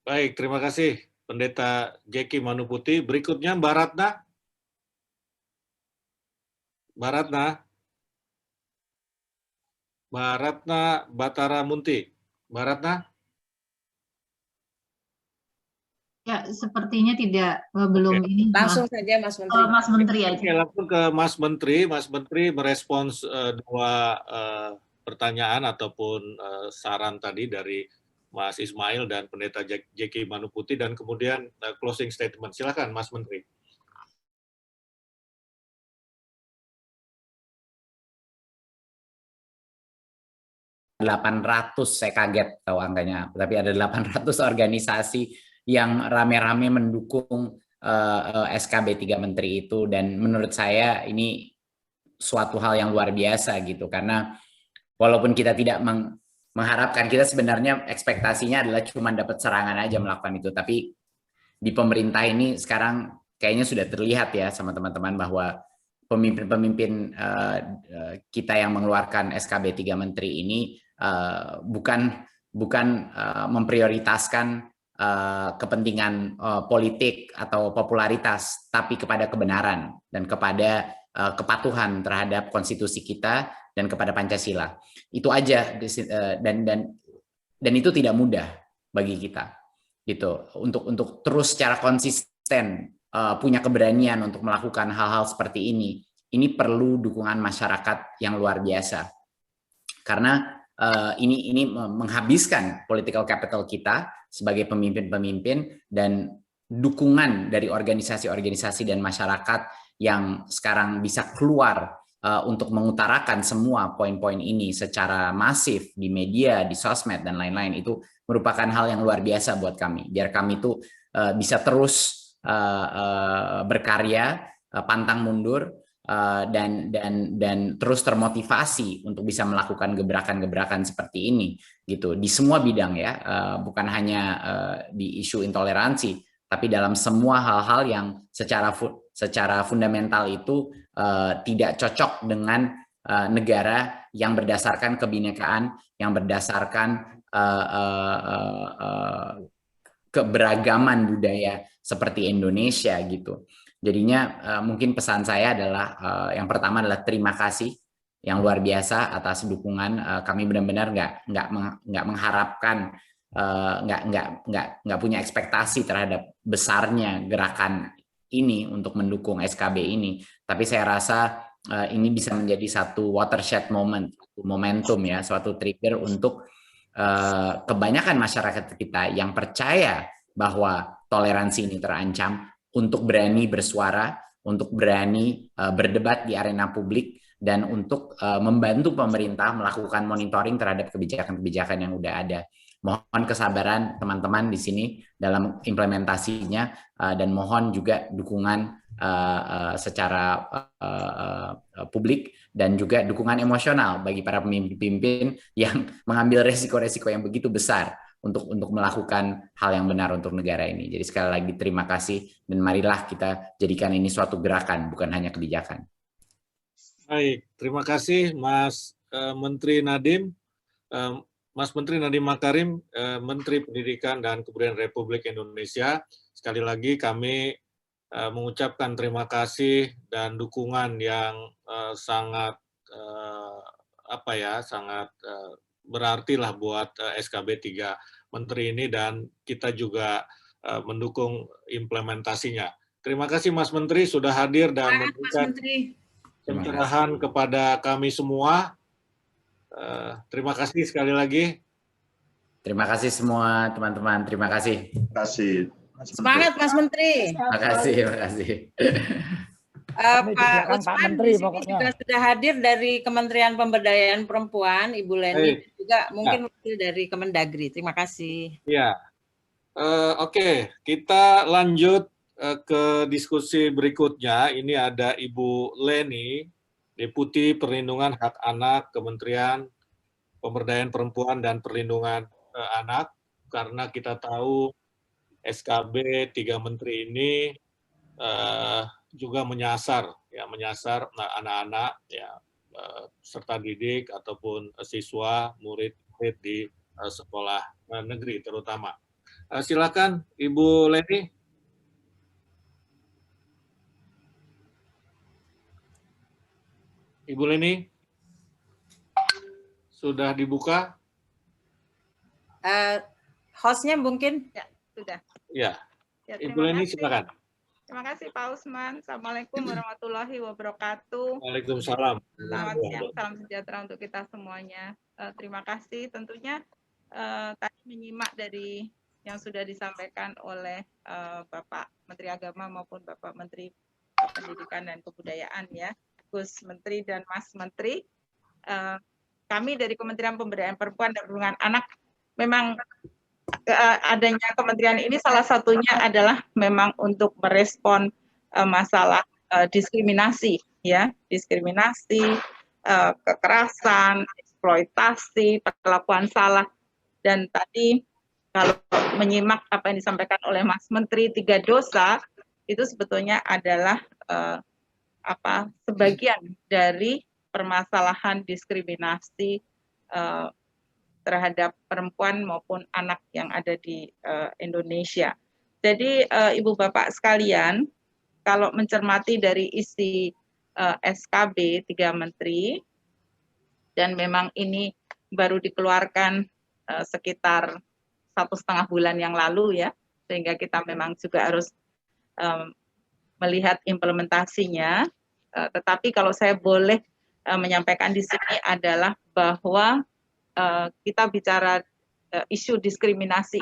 Baik, terima kasih Pendeta Jeki Manuputi. Berikutnya Mbak Ratna. Mbak Ratna. Mbak Ratna Batara Munti. Mbak Ratna. Ya, sepertinya tidak, belum ini. Langsung saja Mas Menteri. Mas Menteri aja. Oke, langsung ke Mas Menteri. Mas Menteri merespons 2 pertanyaan ataupun saran tadi dari Mas Ismail dan Pendeta Jeki Manuputi, dan kemudian closing statement. Silakan Mas Menteri. 800, saya kaget tahu angkanya, tapi ada 800 organisasi yang rame-rame mendukung SKB 3 Menteri itu, dan menurut saya ini suatu hal yang luar biasa gitu, karena walaupun kita tidak mengharapkan, kita sebenarnya ekspektasinya adalah cuma dapat serangan aja melakukan itu, tapi di pemerintah ini sekarang kayaknya sudah terlihat ya sama teman-teman bahwa pemimpin-pemimpin kita yang mengeluarkan SKB 3 Menteri ini bukan memprioritaskan kepentingan politik atau popularitas, tapi kepada kebenaran dan kepada kepatuhan terhadap konstitusi kita dan kepada Pancasila. Itu aja, dan itu tidak mudah bagi kita gitu untuk terus secara konsisten punya keberanian untuk melakukan hal-hal seperti ini. Ini perlu dukungan masyarakat yang luar biasa, karena ini menghabiskan political capital kita sebagai pemimpin-pemimpin, dan dukungan dari organisasi-organisasi dan masyarakat yang sekarang bisa keluar untuk mengutarakan semua poin-poin ini secara masif di media, di sosmed, dan lain-lain, itu merupakan hal yang luar biasa buat kami. Biar kami itu bisa terus berkarya, pantang mundur, dan terus termotivasi untuk bisa melakukan gebrakan-gebrakan seperti ini gitu di semua bidang ya, bukan hanya di isu intoleransi, tapi dalam semua hal-hal yang secara fundamental itu tidak cocok dengan negara yang berdasarkan kebinekaan, yang berdasarkan keberagaman budaya seperti Indonesia gitu. Jadinya mungkin pesan saya adalah yang pertama adalah terima kasih yang luar biasa atas dukungan. Kami benar-benar nggak mengharapkan, nggak punya ekspektasi terhadap besarnya gerakan ini untuk mendukung SKB ini. Tapi saya rasa ini bisa menjadi satu watershed moment, momentum ya, suatu trigger untuk kebanyakan masyarakat kita yang percaya bahwa toleransi ini terancam, untuk berani bersuara, untuk berani berdebat di arena publik, dan untuk membantu pemerintah melakukan monitoring terhadap kebijakan-kebijakan yang udah ada. Mohon kesabaran teman-teman di sini dalam implementasinya, dan mohon juga dukungan secara publik dan juga dukungan emosional bagi para pemimpin yang mengambil resiko-resiko yang begitu besar untuk melakukan hal yang benar untuk negara ini. Jadi sekali lagi terima kasih, dan marilah kita jadikan ini suatu gerakan, bukan hanya kebijakan. Baik, terima kasih Mas Menteri Nadiem. Mas Menteri Nadiem Makarim, Menteri Pendidikan dan Kebudayaan Republik Indonesia. Sekali lagi kami mengucapkan terima kasih dan dukungan yang sangat sangat berarti lah buat SKB 3 Menteri ini, dan kita juga mendukung implementasinya. Terima kasih Mas Menteri sudah hadir dan memberikan pencerahan kepada kami semua. Terima kasih sekali lagi. Terima kasih semua teman-teman. Terima kasih. Terima kasih. Semangat Mas Menteri. Terima kasih. Terima kasih. Pak Usman di sini juga sudah hadir dari Kementerian Pemberdayaan Perempuan, Ibu Leni, juga mungkin wakil dari Kemendagri. Terima kasih. Ya, oke, kita lanjut ke diskusi berikutnya. Ini ada Ibu Leni, Deputi Perlindungan Hak Anak Kementerian Pemberdayaan Perempuan dan Perlindungan Anak, karena kita tahu SKB 3 Menteri ini juga menyasar anak-anak ya, serta didik ataupun siswa murid di sekolah negeri terutama. Silakan Ibu Leni. Ibu Leni, sudah dibuka? Hostnya mungkin? Ya, sudah. Ya, Ibu Leni silakan. Terima kasih Pak Usman. Assalamualaikum warahmatullahi wabarakatuh. Waalaikumsalam. Selamat siang, salam sejahtera untuk kita semuanya. Terima kasih. Tentunya tadi menyimak dari yang sudah disampaikan oleh Bapak Menteri Agama maupun Bapak Menteri Pendidikan dan Kebudayaan ya, Gus Menteri dan Mas Menteri. kami dari Kementerian Pemberdayaan Perempuan dan Perlindungan Anak memang adanya kementerian ini salah satunya adalah memang untuk merespon masalah diskriminasi, ya, diskriminasi, kekerasan, eksploitasi, perlakuan salah. Dan tadi kalau menyimak apa yang disampaikan oleh Mas Menteri, 3 dosa itu sebetulnya adalah sebagian dari permasalahan diskriminasi terhadap perempuan maupun anak yang ada di Indonesia. Jadi Ibu Bapak sekalian, kalau mencermati dari isi SKB 3 Menteri, dan memang ini baru dikeluarkan sekitar 1,5 bulan yang lalu ya, sehingga kita memang juga harus melihat implementasinya. Tetapi kalau saya boleh menyampaikan di sini adalah bahwa kita bicara isu diskriminasi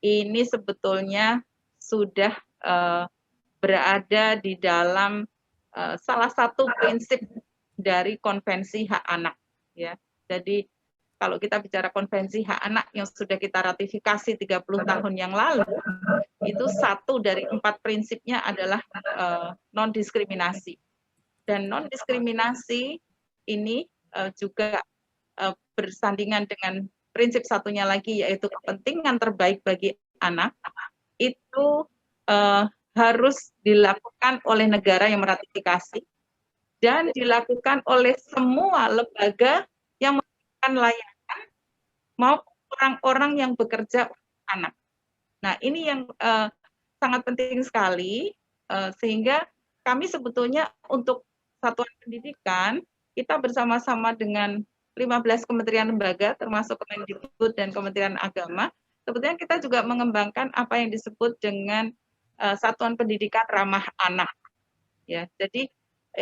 ini sebetulnya sudah berada di dalam salah satu prinsip dari Konvensi Hak Anak, ya. Jadi kalau kita bicara Konvensi Hak Anak yang sudah kita ratifikasi 30 tahun yang lalu, itu 1 dari 4 prinsipnya adalah non-diskriminasi. Dan non-diskriminasi ini juga bersandingan dengan prinsip satunya lagi, yaitu kepentingan terbaik bagi anak, itu harus dilakukan oleh negara yang meratifikasi dan dilakukan oleh semua lembaga yang memberikan layanan maupun orang-orang yang bekerja untuk anak. Nah, ini yang sangat penting sekali, sehingga kami sebetulnya untuk satuan pendidikan, kita bersama-sama dengan 15 kementerian lembaga, termasuk Kemendikbud dan Kementerian Agama, sebetulnya kita juga mengembangkan apa yang disebut dengan satuan pendidikan ramah anak. Ya, jadi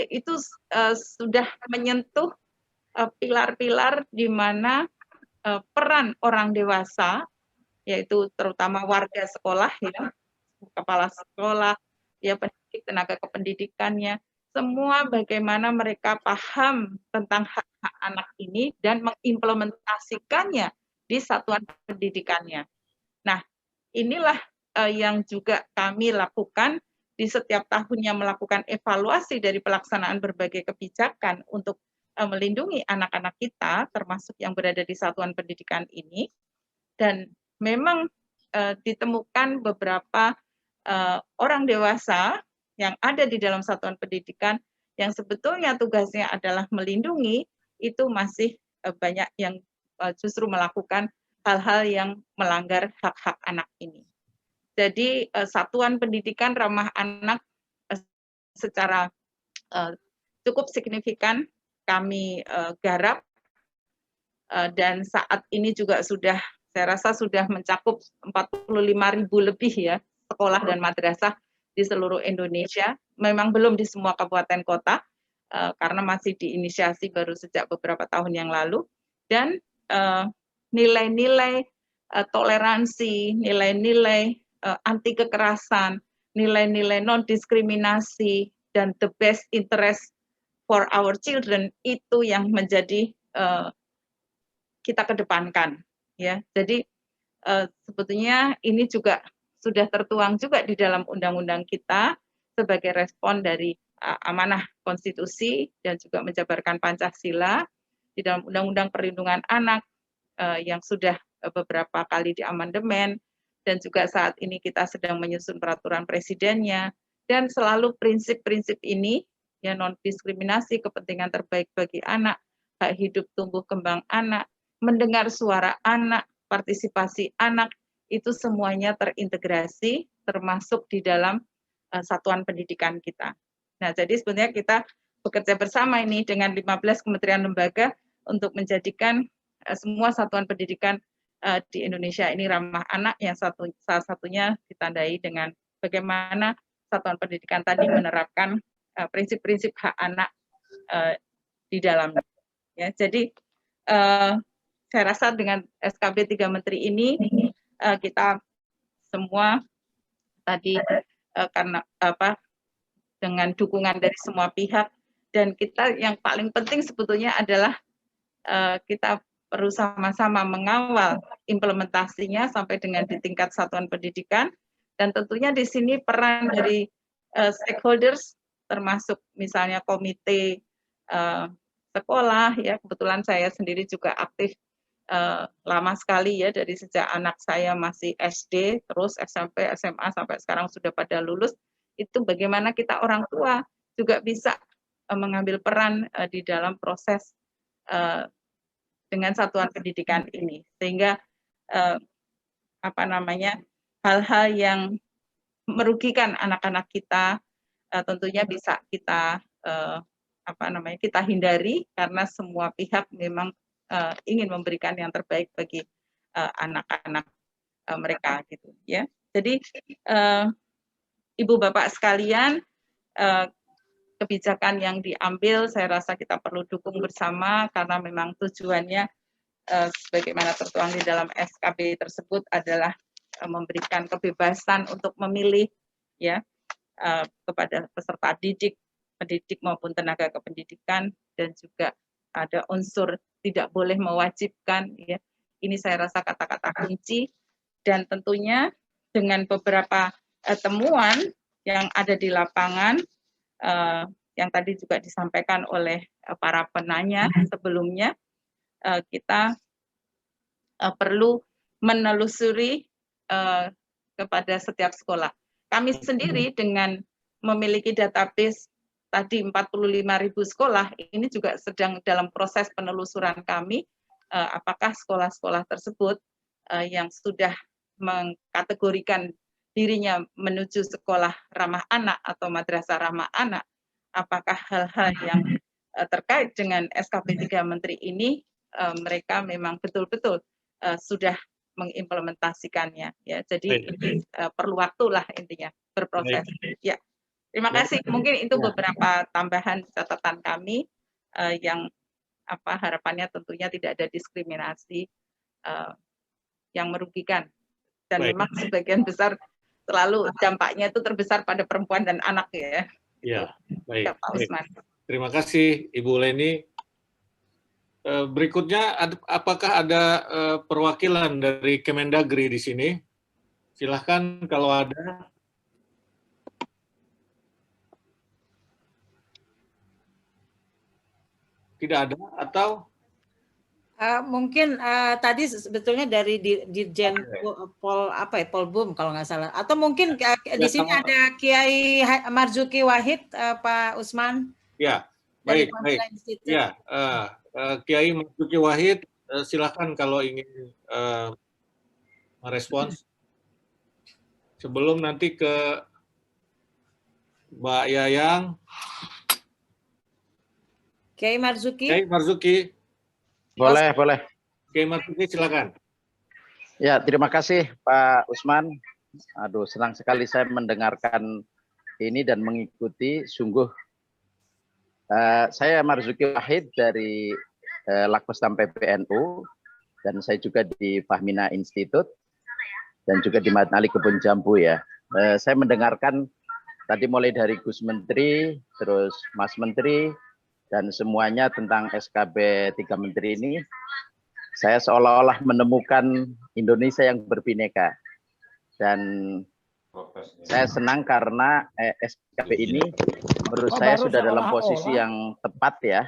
itu sudah menyentuh pilar-pilar di mana peran orang dewasa, yaitu terutama warga sekolah, ya, kepala sekolah, ya, pendidik, tenaga kependidikannya, semua bagaimana mereka paham tentang hak-hak anak ini dan mengimplementasikannya di satuan pendidikannya. Nah, inilah yang juga kami lakukan di setiap tahunnya, melakukan evaluasi dari pelaksanaan berbagai kebijakan untuk melindungi anak-anak kita, termasuk yang berada di satuan pendidikan ini. Dan memang ditemukan beberapa orang dewasa yang ada di dalam satuan pendidikan yang sebetulnya tugasnya adalah melindungi, itu masih banyak yang justru melakukan hal-hal yang melanggar hak-hak anak ini. Jadi satuan pendidikan ramah anak secara cukup signifikan kami garap, dan saat ini juga sudah, saya rasa sudah mencakup 45.000 lebih ya sekolah dan madrasah di seluruh Indonesia. Memang belum di semua kabupaten kota, karena masih diinisiasi baru sejak beberapa tahun yang lalu. Dan nilai-nilai toleransi, nilai-nilai anti kekerasan, nilai-nilai non-diskriminasi, dan the best interest for our children, itu yang menjadi kita kedepankan. Ya, jadi sebetulnya ini juga sudah tertuang juga di dalam undang-undang kita sebagai respon dari amanah konstitusi dan juga menjabarkan Pancasila di dalam Undang-Undang Perlindungan Anak yang sudah beberapa kali diamandemen, dan juga saat ini kita sedang menyusun peraturan presidennya, dan selalu prinsip-prinsip ini, ya, non-diskriminasi, kepentingan terbaik bagi anak, hak hidup tumbuh kembang anak, mendengar suara anak, partisipasi anak, itu semuanya terintegrasi termasuk di dalam satuan pendidikan kita. Nah, jadi sebenarnya kita bekerja bersama ini dengan 15 kementerian lembaga untuk menjadikan semua satuan pendidikan di Indonesia ini ramah anak, yang salah satunya ditandai dengan bagaimana satuan pendidikan tadi menerapkan prinsip-prinsip hak anak di dalamnya. Ya, jadi saya rasa dengan SKB 3 Menteri ini kita semua tadi karena dengan dukungan dari semua pihak, dan kita yang paling penting sebetulnya adalah kita perlu sama-sama mengawal implementasinya sampai dengan di tingkat satuan pendidikan, dan tentunya di sini peran dari stakeholders termasuk misalnya komite sekolah ya, kebetulan saya sendiri juga aktif lama sekali ya, dari sejak anak saya masih SD terus SMP SMA sampai sekarang sudah pada lulus. Itu bagaimana kita orang tua juga bisa mengambil peran di dalam proses dengan satuan pendidikan ini, sehingga apa namanya, hal-hal yang merugikan anak-anak kita tentunya bisa kita apa namanya, kita hindari, karena semua pihak memang ingin memberikan yang terbaik bagi anak-anak mereka gitu ya. Jadi Ibu Bapak sekalian, kebijakan yang diambil saya rasa kita perlu dukung bersama, karena memang tujuannya sebagaimana tertuang di dalam SKB tersebut adalah memberikan kebebasan untuk memilih ya kepada peserta didik, pendidik maupun tenaga kependidikan, dan juga ada unsur tidak boleh mewajibkan ya. Ini saya rasa kata-kata kunci, dan tentunya dengan beberapa temuan yang ada di lapangan yang tadi juga disampaikan oleh para penanya sebelumnya, kita perlu menelusuri kepada setiap sekolah. Kami sendiri dengan memiliki database tadi 45.000 sekolah, ini juga sedang dalam proses penelusuran kami, apakah sekolah-sekolah tersebut yang sudah mengkategorikan dirinya menuju sekolah ramah anak atau madrasah ramah anak, apakah hal-hal yang terkait dengan SKB 3 Menteri ini mereka memang betul-betul sudah mengimplementasikannya ya. Jadi ini perlu waktulah intinya berproses. Ya. Terima kasih. Mungkin itu beberapa tambahan catatan kami yang harapannya tentunya tidak ada diskriminasi yang merugikan, dan memang sebagian besar selalu dampaknya itu terbesar pada perempuan dan anak ya. Ya, baik. Pak Usman. Terima kasih Ibu Leni. Berikutnya, apakah ada perwakilan dari Kemendagri di sini? Silahkan kalau ada. Tidak ada, atau? Mungkin tadi sebetulnya dari Dirjen Polbum kalau nggak salah, atau mungkin di sini ada Kiai Marzuki Wahid, Pak Usman. Ya, baik. Ya, Kiai Marzuki Wahid, silakan kalau ingin merespons. Sebelum nanti ke Mbak Yayang. Kiai Marzuki. Kiai Marzuki. Boleh. Kiai Marzuki, silakan. Ya, terima kasih Pak Usman. Aduh, senang sekali saya mendengarkan ini dan mengikuti. Sungguh, saya Marzuki Wahid dari Lakpestam PPNU, dan saya juga di Fahmina Institute, dan juga di Matnali Kebun Jambu ya. Saya mendengarkan tadi mulai dari Gus Menteri, terus Mas Menteri, dan semuanya tentang SKB 3 Menteri ini. Saya seolah-olah menemukan Indonesia yang berbineka. Dan saya senang karena SKB ini menurut saya sudah dalam posisi yang tepat ya.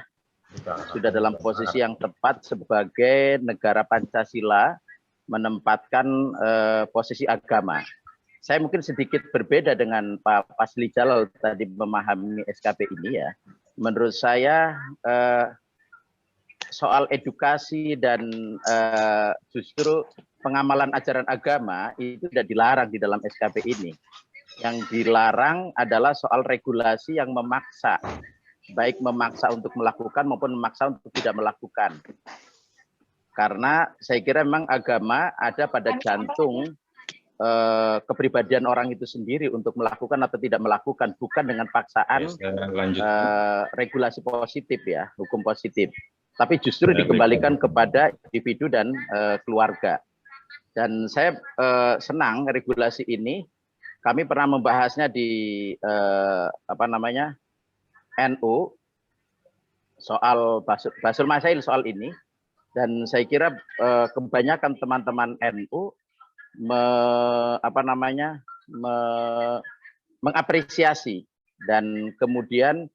Sudah dalam posisi yang tepat sebagai negara Pancasila menempatkan posisi agama. Saya mungkin sedikit berbeda dengan Pak Fazli Jalal tadi memahami SKB ini ya. Menurut saya soal edukasi dan justru pengamalan ajaran agama itu tidak dilarang di dalam SKB ini. Yang dilarang adalah soal regulasi yang memaksa, baik memaksa untuk melakukan maupun memaksa untuk tidak melakukan. Karena saya kira memang agama ada pada jantung kepribadian orang itu sendiri untuk melakukan atau tidak melakukan, bukan dengan paksaan regulasi positif ya, hukum positif, tapi justru dikembalikan kepada individu dan keluarga. Dan saya senang regulasi ini, kami pernah membahasnya di NU soal Basul Masail soal ini, Dan saya kira kebanyakan teman-teman NU mengapresiasi dan kemudian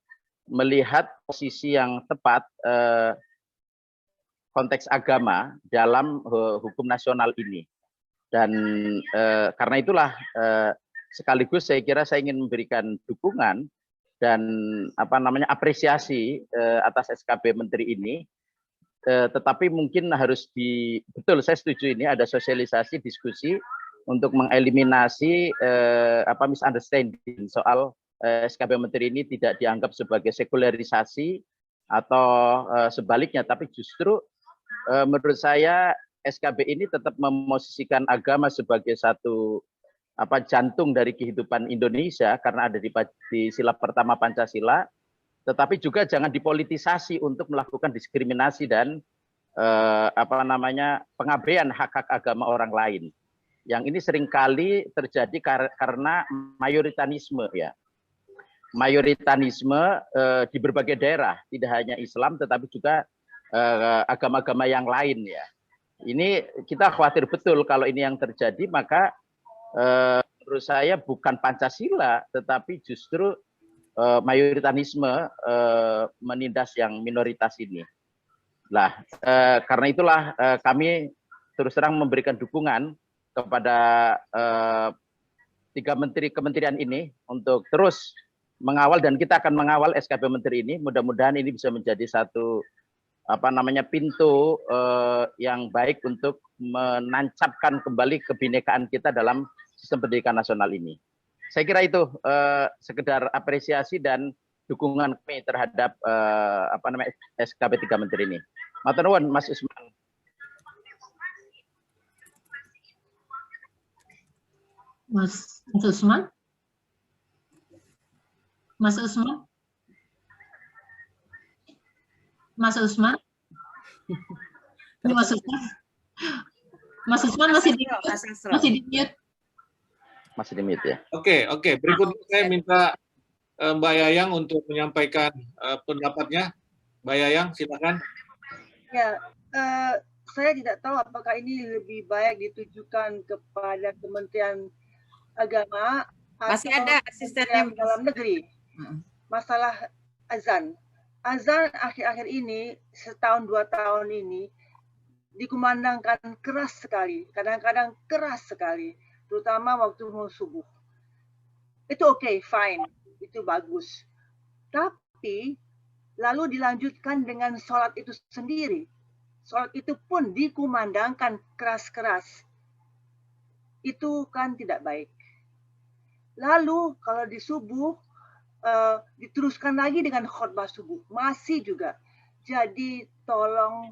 melihat posisi yang tepat konteks agama dalam hukum nasional ini. Dan karena itulah sekaligus saya kira saya ingin memberikan dukungan dan apresiasi atas SKB Menteri ini. Tetapi mungkin harus betul saya setuju ini ada sosialisasi diskusi untuk mengeliminasi misunderstanding soal SKB Menteri ini tidak dianggap sebagai sekularisasi atau sebaliknya, tapi justru menurut saya SKB ini tetap memosisikan agama sebagai satu jantung dari kehidupan Indonesia karena ada di sila pertama Pancasila, tetapi juga jangan dipolitisasi untuk melakukan diskriminasi dan pengabaian hak-hak agama orang lain. Yang ini seringkali terjadi karena mayoritarisme ya. Mayoritarisme di berbagai daerah, tidak hanya Islam tetapi juga agama-agama yang lain ya. Ini kita khawatir betul kalau ini yang terjadi, maka menurut saya bukan Pancasila tetapi justru mayoritarisme menindas yang minoritas ini. Nah, karena itulah kami terus terang memberikan dukungan kepada 3 kementerian ini untuk terus mengawal, dan kita akan mengawal SKB Menteri ini. Mudah-mudahan ini bisa menjadi satu pintu yang baik untuk menancapkan kembali kebinekaan kita dalam sistem pendidikan nasional ini. Saya kira itu sekedar apresiasi dan dukungan kami terhadap SKB 3 Menteri ini. Matur nuwun Mas Usman. Mas Usman? Mas Usman? Mas Usman? Ini Mas Usman? Mas Usman masih di mute? Masih di mute ya. Oke. Berikutnya saya minta Mbak Yayang untuk menyampaikan pendapatnya. Mbak Yayang, silakan. Ya, saya tidak tahu apakah ini lebih baik ditujukan kepada Kementerian Agama masih atau ada asistennya dalam negeri. Masalah azan. Azan akhir-akhir ini, setahun 2 tahun ini, dikumandangkan keras sekali. Kadang-kadang keras sekali. Terutama waktu mau subuh. Itu oke, fine. Itu bagus. Tapi, lalu dilanjutkan dengan sholat itu sendiri. Sholat itu pun dikumandangkan keras-keras. Itu kan tidak baik. Lalu kalau di subuh diteruskan lagi dengan khutbah subuh, masih juga. Jadi tolong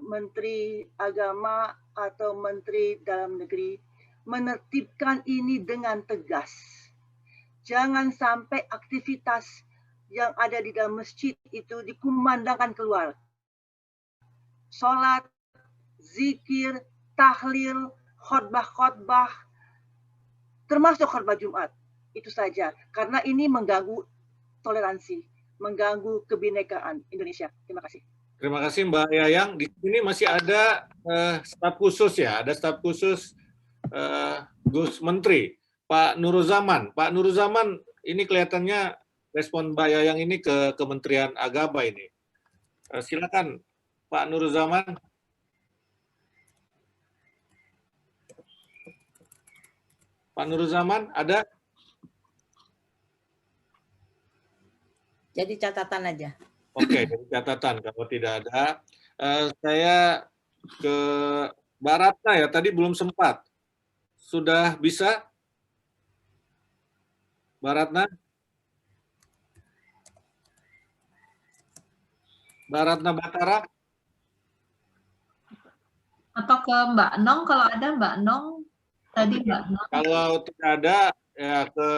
Menteri Agama atau Menteri Dalam Negeri menertibkan ini dengan tegas. Jangan sampai aktivitas yang ada di dalam masjid itu dikumandangkan keluar. Sholat, zikir, tahlil, khutbah, termasuk khutbah Jumat. Itu saja. Karena ini mengganggu toleransi, mengganggu kebinekaan Indonesia. Terima kasih. Terima kasih Mbak Yayang. Di sini masih ada staf khusus ya, ada staf khusus Gus Menteri, Pak Nuruzaman. Pak Nuruzaman, ini kelihatannya respon Mbak Yayang ini ke Kementerian Agama ini. Silakan Pak Nuruzaman. Pak Nuruzaman ada? Jadi catatan aja. Oke, jadi catatan. Kalau tidak ada, saya ke Mbak Ratna ya. Tadi belum sempat. Sudah bisa? Mbak Ratna? Mbak Ratna Batara? Atau ke Mbak Nong, kalau ada Mbak Nong. Tadi Mbak Nong. Kalau tidak ada, ya ke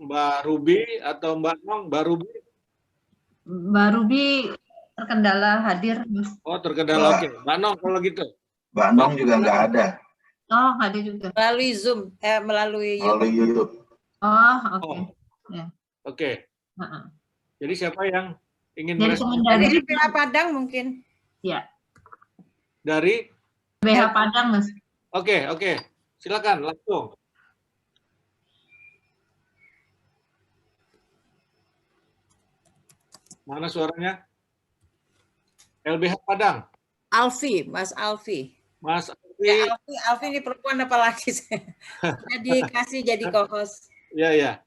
Mbak Ruby atau Mbak Nong. Mbak Ruby? Mbak Ruby terkendala hadir. Oh, terkendala. Oke. Mbak Nong kalau gitu. Mbak Nong juga nggak ada. Oh, ada juga. Melalui Zoom, melalui YouTube. Oh, oke. Ya. Oke. Jadi siapa yang ingin Dari Kemendagri Padang mungkin. Ya. dari LBH Padang, Mas. Oke, silakan langsung. Mana suaranya? LBH Padang. Alfi, Mas Alfi. Mas Alfi. Ya, Alfi ini perempuan apa laki? Saya dikasih jadi co-host. Iya.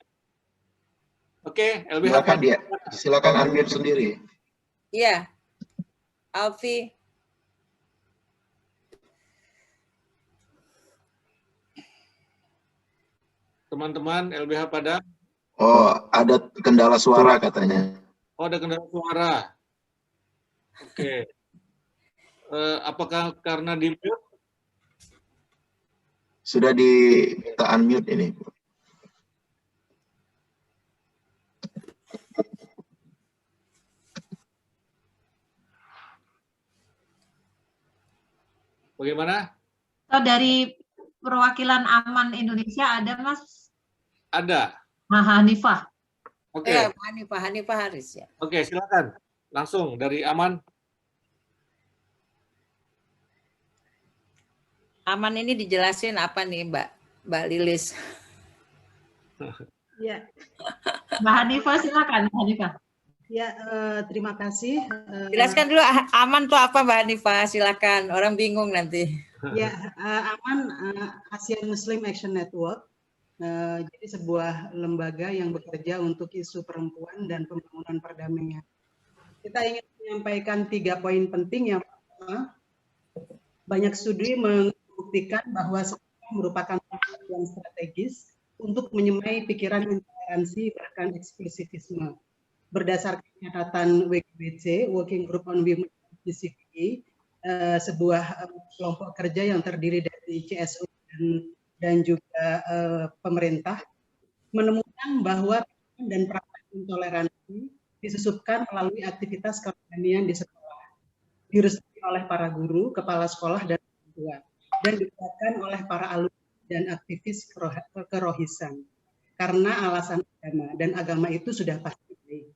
Oke, LBH Silakan Padang. silakan unmute sendiri. Iya. Alfi. Teman-teman LBH Padang. Oh, ada kendala suara katanya. Oh, ada kendala suara. Oke. Apakah karena di mute? Sudah diminta unmute ini. Bagaimana? So, dari perwakilan Aman Indonesia ada, Mas? Ada. Hanifah. Oke. Ya, Hanifah Haris ya. Oke, silakan. Langsung dari Aman. Aman ini dijelasin apa nih, Mbak Lilis? Ya. Mbak Hanifah, silakan, Mbak Hanifah. Ya, terima kasih. Jelaskan dulu Aman tuh apa, Mbak Hanifah? Silakan, orang bingung nanti. Ya, Aman Asian Muslim Action Network. Jadi sebuah lembaga yang bekerja untuk isu perempuan dan pembangunan perdamaian. Kita ingin menyampaikan 3 poin penting. Yang pertama, banyak studi membuktikan bahwa sekolah merupakan tempat yang strategis untuk menyemai pikiran intoleransi bahkan eksklusivisme. Berdasarkan catatan WGWC, Working Group on Women GCPE, sebuah kelompok kerja yang terdiri dari CSO dan juga pemerintah, menemukan bahwa dan praktek intoleransi disusupkan melalui aktivitas kerohanian di sekolah, direstui oleh para guru, kepala sekolah, dan orang tua, dan diterapkan oleh para alumni dan aktivis kerohisan karena alasan agama, dan agama itu sudah pasti baik.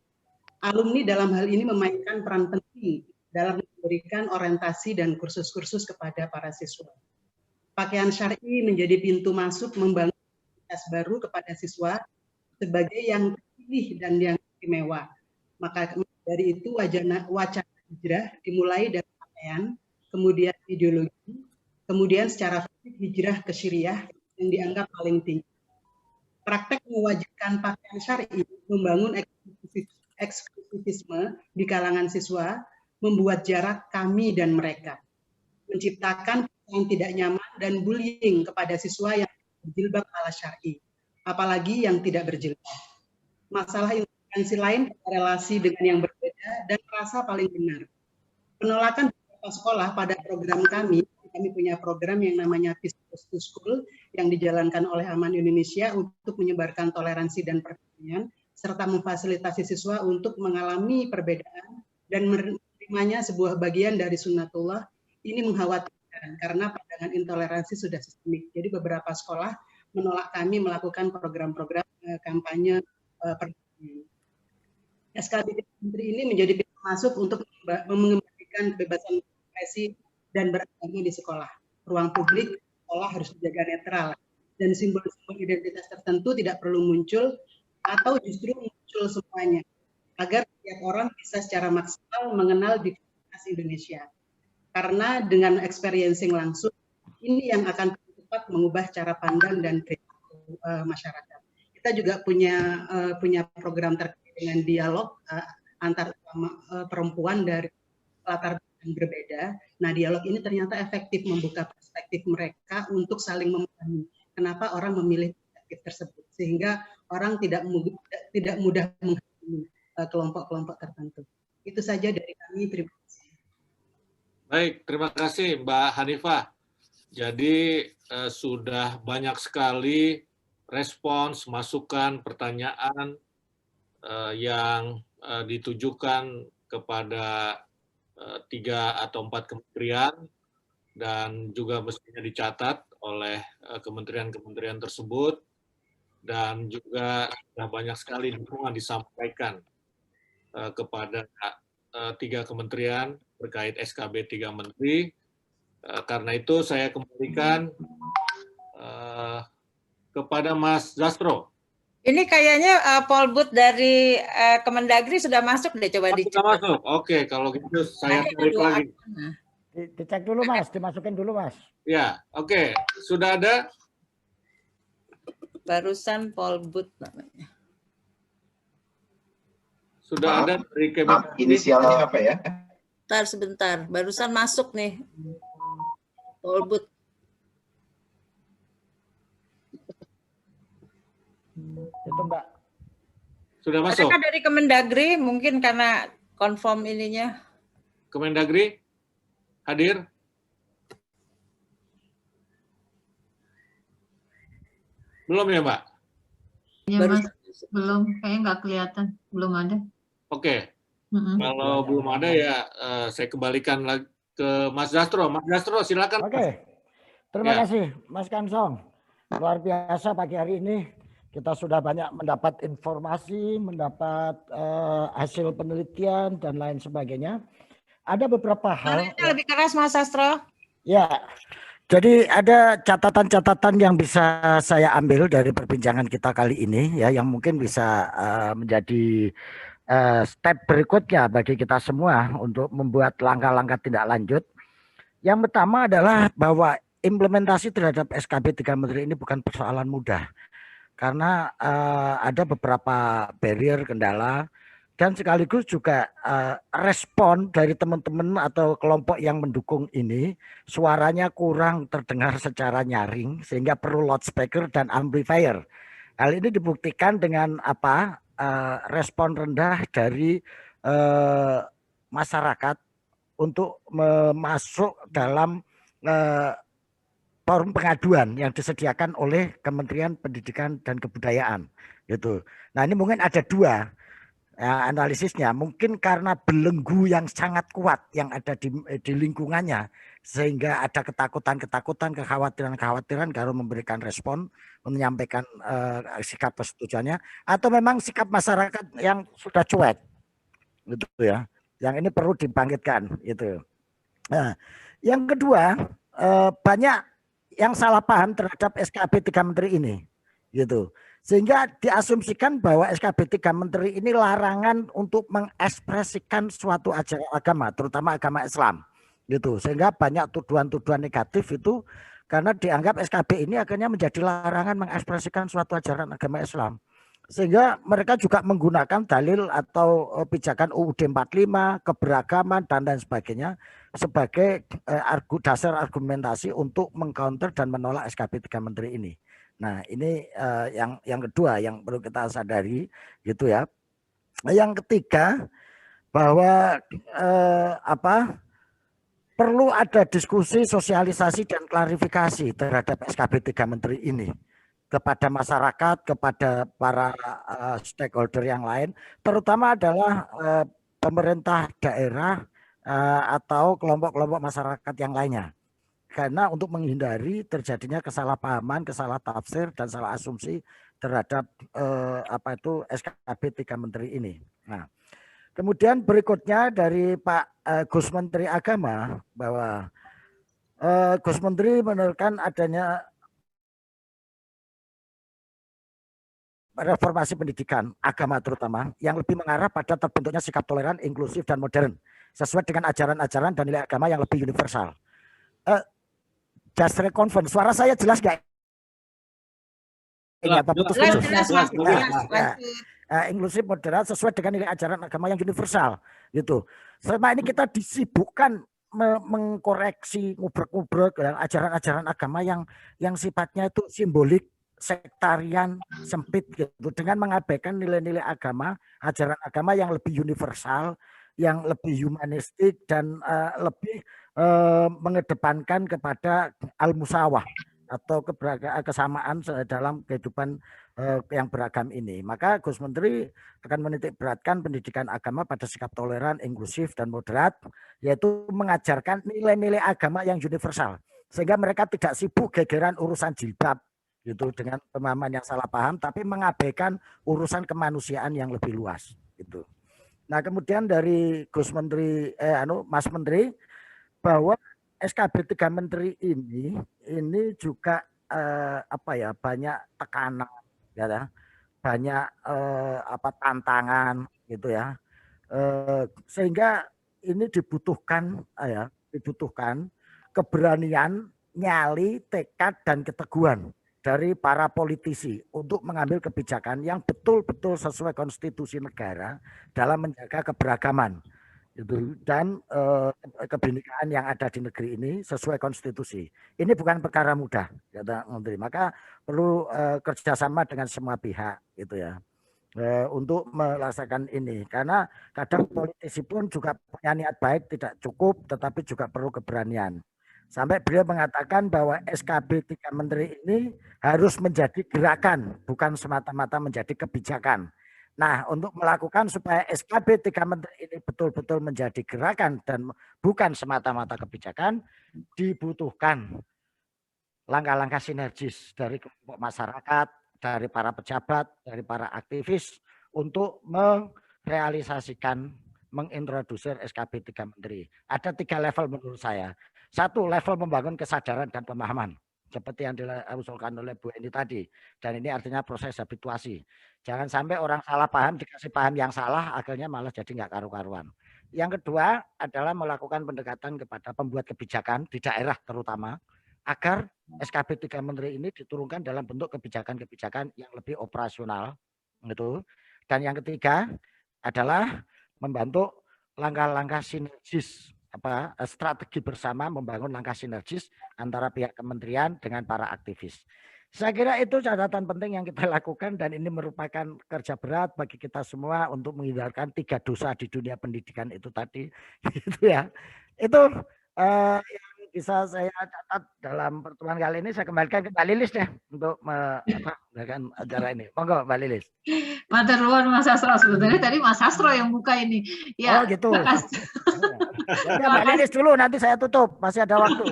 Alumni dalam hal ini memainkan peran penting dalam memberikan orientasi dan kursus-kursus kepada para siswa. Pakaian syar'i menjadi pintu masuk membangun identitas baru kepada siswa sebagai yang terpilih dan yang istimewa. Maka dari itu wacana hijrah dimulai dari pakaian, kemudian ideologi, kemudian secara fisik hijrah ke syariah yang dianggap paling tinggi. Praktek mewajibkan pakaian syar'i membangun eksklusivisme di kalangan siswa, membuat jarak kami dan mereka, menciptakan yang tidak nyaman dan bullying kepada siswa yang berjilbab ala syar'i, apalagi yang tidak berjilbab. Masalah intoleransi lain relasi dengan yang berbeda dan merasa paling benar. Penolakan beberapa sekolah pada program kami punya program yang namanya Peace to School yang dijalankan oleh Aman Indonesia untuk menyebarkan toleransi dan perdamaian serta memfasilitasi siswa untuk mengalami perbedaan dan menerimanya sebuah bagian dari sunnatullah. Ini mengkhawatirkan karena pandangan intoleransi sudah sistemik. Jadi beberapa sekolah menolak kami melakukan program-program kampanye perdamaian. SKB Menteri ini menjadi pintu masuk untuk mengembalikan kebebasan berekspresi dan beragama di sekolah. Ruang publik sekolah harus dijaga netral dan simbol-simbol identitas tertentu tidak perlu muncul atau justru muncul semuanya agar setiap orang bisa secara maksimal mengenal identitas Indonesia. Karena dengan experiencing langsung, ini yang akan cepat mengubah cara pandang dan perilaku masyarakat. Kita juga punya program terkait dengan dialog antar perempuan dari latar belakang berbeda. Nah, dialog ini ternyata efektif membuka perspektif mereka untuk saling memahami kenapa orang memilih perspektif tersebut, sehingga orang tidak mudah menghakimi kelompok-kelompok tertentu. Itu saja dari kami. Terima kasih. Baik, terima kasih Mbak Hanifah. Jadi sudah banyak sekali respons, masukan, pertanyaan yang ditujukan kepada 3 atau 4 kementerian dan juga mestinya dicatat oleh kementerian-kementerian tersebut, dan juga sudah banyak sekali dukungan disampaikan kepada 3 kementerian terkait SKB 3 Menteri, Karena itu saya kembalikan kepada Mas Zastro. Ini kayaknya Polbud dari Kemendagri sudah masuk deh, coba dicek. Sudah masuk. Oke, kalau gitu saya tarik lagi. Dicek dulu Mas, dimasukin dulu Mas. Ya, oke. Sudah ada? Barusan Polbud namanya. Sudah ada dari Kementerian. Inisialnya apa ya? Sebentar. Barusan masuk nih. Polbud. Itu Mbak. Sudah masuk. Adakah dari Kemendagri mungkin karena konform ininya? Kemendagri hadir? Belum ya, Mbak? Ya, Mas. Belum, kayaknya nggak kelihatan. Belum ada. Oke. Kalau belum ada ya saya kembalikan lagi ke Mas Zastro. Mas Zastro, silakan. Oke. Terima kasih Mas Kansong. Luar biasa pagi hari ini. Kita sudah banyak mendapat informasi, mendapat hasil penelitian dan lain sebagainya. Ada beberapa hal. Lebih keras Mas Zastro. Ya, jadi ada catatan-catatan yang bisa saya ambil dari perbincangan kita kali ini, ya, yang mungkin bisa menjadi step berikutnya bagi kita semua untuk membuat langkah-langkah tindak lanjut. Yang pertama adalah bahwa implementasi terhadap SKB 3 Menteri ini bukan persoalan mudah. Karena ada beberapa barrier, kendala, dan sekaligus juga respon dari teman-teman atau kelompok yang mendukung ini, suaranya kurang terdengar secara nyaring, sehingga perlu loudspeaker dan amplifier. Hal ini dibuktikan dengan apa? Respon rendah dari masyarakat untuk masuk dalam forum pengaduan yang disediakan oleh Kementerian Pendidikan dan Kebudayaan gitu. Nah, ini mungkin ada dua analisisnya, mungkin karena belenggu yang sangat kuat yang ada di lingkungannya sehingga ada ketakutan, kekhawatiran kalau memberikan respon, menyampaikan sikap persetujuannya, atau memang sikap masyarakat yang sudah cuek gitu ya. Yang ini perlu dibangkitkan gitu. Nah, yang kedua, banyak yang salah paham terhadap SKB 3 Menteri ini gitu. Sehingga diasumsikan bahwa SKB 3 Menteri ini larangan untuk mengekspresikan suatu ajaran agama, terutama agama Islam gitu. Sehingga banyak tuduhan-tuduhan negatif itu karena dianggap SKB ini akhirnya menjadi larangan mengekspresikan suatu ajaran agama Islam. Sehingga mereka juga menggunakan dalil atau pijakan UUD 45, keberagaman dan lain sebagainya sebagai dasar argumentasi untuk mengcounter dan menolak SKB 3 Menteri ini. Nah, ini yang kedua yang perlu kita sadari gitu ya. Yang ketiga bahwa perlu ada diskusi, sosialisasi dan klarifikasi terhadap SKB 3 Menteri ini kepada masyarakat, kepada para stakeholder yang lain, terutama adalah pemerintah daerah atau kelompok-kelompok masyarakat yang lainnya. Karena untuk menghindari terjadinya kesalahpahaman, kesalah tafsir dan salah asumsi terhadap SKB 3 Menteri ini. Nah, kemudian berikutnya dari Pak Gus Menteri Agama bahwa Gus Menteri menurunkan adanya reformasi pendidikan agama terutama yang lebih mengarah pada terbentuknya sikap toleran, inklusif dan modern sesuai dengan ajaran-ajaran dan nilai agama yang lebih universal. Just reconfirm, suara saya jelas nggak? Inklusif, moderat sesuai dengan nilai ajaran agama yang universal gitu. Selama ini kita disibukkan mengkoreksi, ngubrek-ngubrek ajaran-ajaran agama yang sifatnya itu simbolik, sektarian, sempit gitu, dengan mengabaikan nilai-nilai agama, ajaran agama yang lebih universal, yang lebih humanistik dan lebih mengedepankan kepada al-musawah atau kesamaan dalam kehidupan yang beragam ini. Maka Gus Menteri akan menitik beratkan pendidikan agama pada sikap toleran, inklusif dan moderat, yaitu mengajarkan nilai-nilai agama yang universal sehingga mereka tidak sibuk gegeran urusan jilbab gitu dengan pemahaman yang salah paham, tapi mengabaikan urusan kemanusiaan yang lebih luas gitu. Nah, kemudian dari Gus Menteri Mas Menteri bahwa SKB 3 Menteri ini juga banyak tekanan, ya, banyak tantangan gitu ya, sehingga ini dibutuhkan keberanian, nyali, tekad dan keteguhan dari para politisi untuk mengambil kebijakan yang betul-betul sesuai konstitusi negara dalam menjaga keberagaman dan kebinekaan yang ada di negeri ini sesuai konstitusi. Ini bukan perkara mudah, kata Menteri. Maka perlu kerjasama dengan semua pihak, gitu ya, untuk melaksanakan ini. Karena kadang politisi pun juga punya niat baik tidak cukup, tetapi juga perlu keberanian. Sampai beliau mengatakan bahwa SKB 3 Menteri ini harus menjadi gerakan, bukan semata-mata menjadi kebijakan. Nah, untuk melakukan supaya SKB 3 Menteri ini betul-betul menjadi gerakan dan bukan semata-mata kebijakan, dibutuhkan langkah-langkah sinergis dari kelompok masyarakat, dari para pejabat, dari para aktivis untuk merealisasikan, mengintrodusir SKB 3 Menteri. Ada 3 level menurut saya. 1, level membangun kesadaran dan pemahaman, seperti yang diusulkan oleh Bu Eni tadi. Dan ini artinya proses habituasi. Jangan sampai orang salah paham, dikasih paham yang salah, akhirnya malah jadi nggak karu-karuan. Yang kedua adalah melakukan pendekatan kepada pembuat kebijakan di daerah terutama, agar SKB 3 Menteri ini diturunkan dalam bentuk kebijakan-kebijakan yang lebih operasional. Gitu. Dan yang ketiga adalah membantu langkah-langkah sinergis, strategi bersama membangun langkah sinergis antara pihak kementerian dengan para aktivis. Saya kira itu catatan penting yang kita lakukan dan ini merupakan kerja berat bagi kita semua untuk menghindarkan 3 dosa di dunia pendidikan itu tadi. Gitu ya. Itu yang bisa saya catat dalam pertemuan kali ini. Saya kembalikan ke Mbak Lilis deh untuk mengadakan acara ini. Monggo Mbak Lilis. Matur nuwun Mas Sastro. Sebenarnya tadi Mas Sastro yang buka ini. Ya, oh gitu. Ya, Mbak Lilis dulu, nanti saya tutup. Masih ada waktu.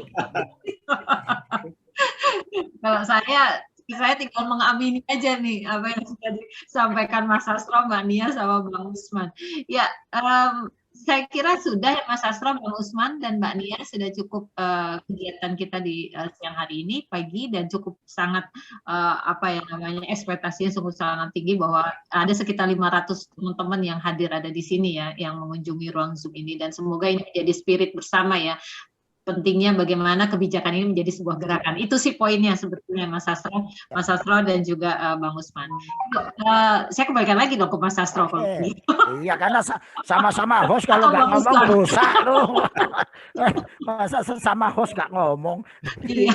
Kalau saya tinggal mengamini aja nih apa yang sudah disampaikan Mas Sastro, Mbak Nia, sama Bang Usman. Ya, saya kira sudah ya Mas Sastro, Bang Usman, dan Mbak Nia sudah cukup kegiatan kita di siang hari ini, pagi, dan cukup sangat ekspektasinya sungguh sangat tinggi bahwa ada sekitar 500 teman-teman yang hadir ada di sini ya, yang mengunjungi ruang Zoom ini, dan semoga ini menjadi spirit bersama ya. Pentingnya bagaimana kebijakan ini menjadi sebuah gerakan. Itu sih poinnya sebetulnya Mas Sastro dan juga Bang Usman. Saya kembalikan lagi dong ke Mas Sastro. Iya, karena sama-sama host kalau nggak ngomong rusak loh. Masa sama host nggak ngomong. Iya.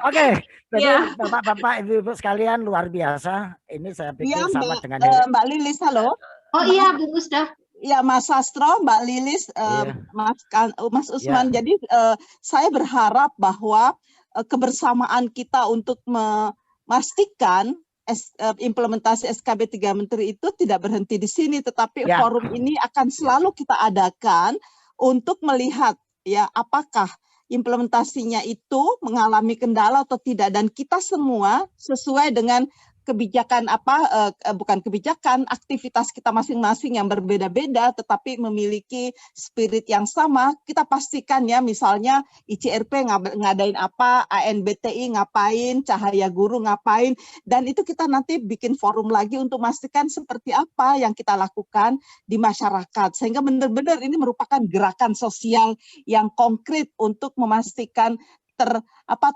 Oke, jadi Bapak-bapak, Ibu-ibu sekalian luar biasa. Ini saya pikir sama dengan Mbak Lilis, halo. Oh iya, Bu Musda. Ya, Mas Sastro, Mbak Lilis, Mas Usman. Jadi saya berharap bahwa kebersamaan kita untuk memastikan implementasi SKB 3 Menteri itu tidak berhenti di sini, tetapi forum ini akan selalu kita adakan untuk melihat ya apakah implementasinya itu mengalami kendala atau tidak, dan kita semua sesuai dengan kebijakan bukan kebijakan, aktivitas kita masing-masing yang berbeda-beda tetapi memiliki spirit yang sama. Kita pastikan ya, misalnya ICRP ngadain apa, ANBTI ngapain, Cahaya Guru ngapain, dan itu kita nanti bikin forum lagi untuk memastikan seperti apa yang kita lakukan di masyarakat, sehingga benar-benar ini merupakan gerakan sosial yang konkret untuk memastikan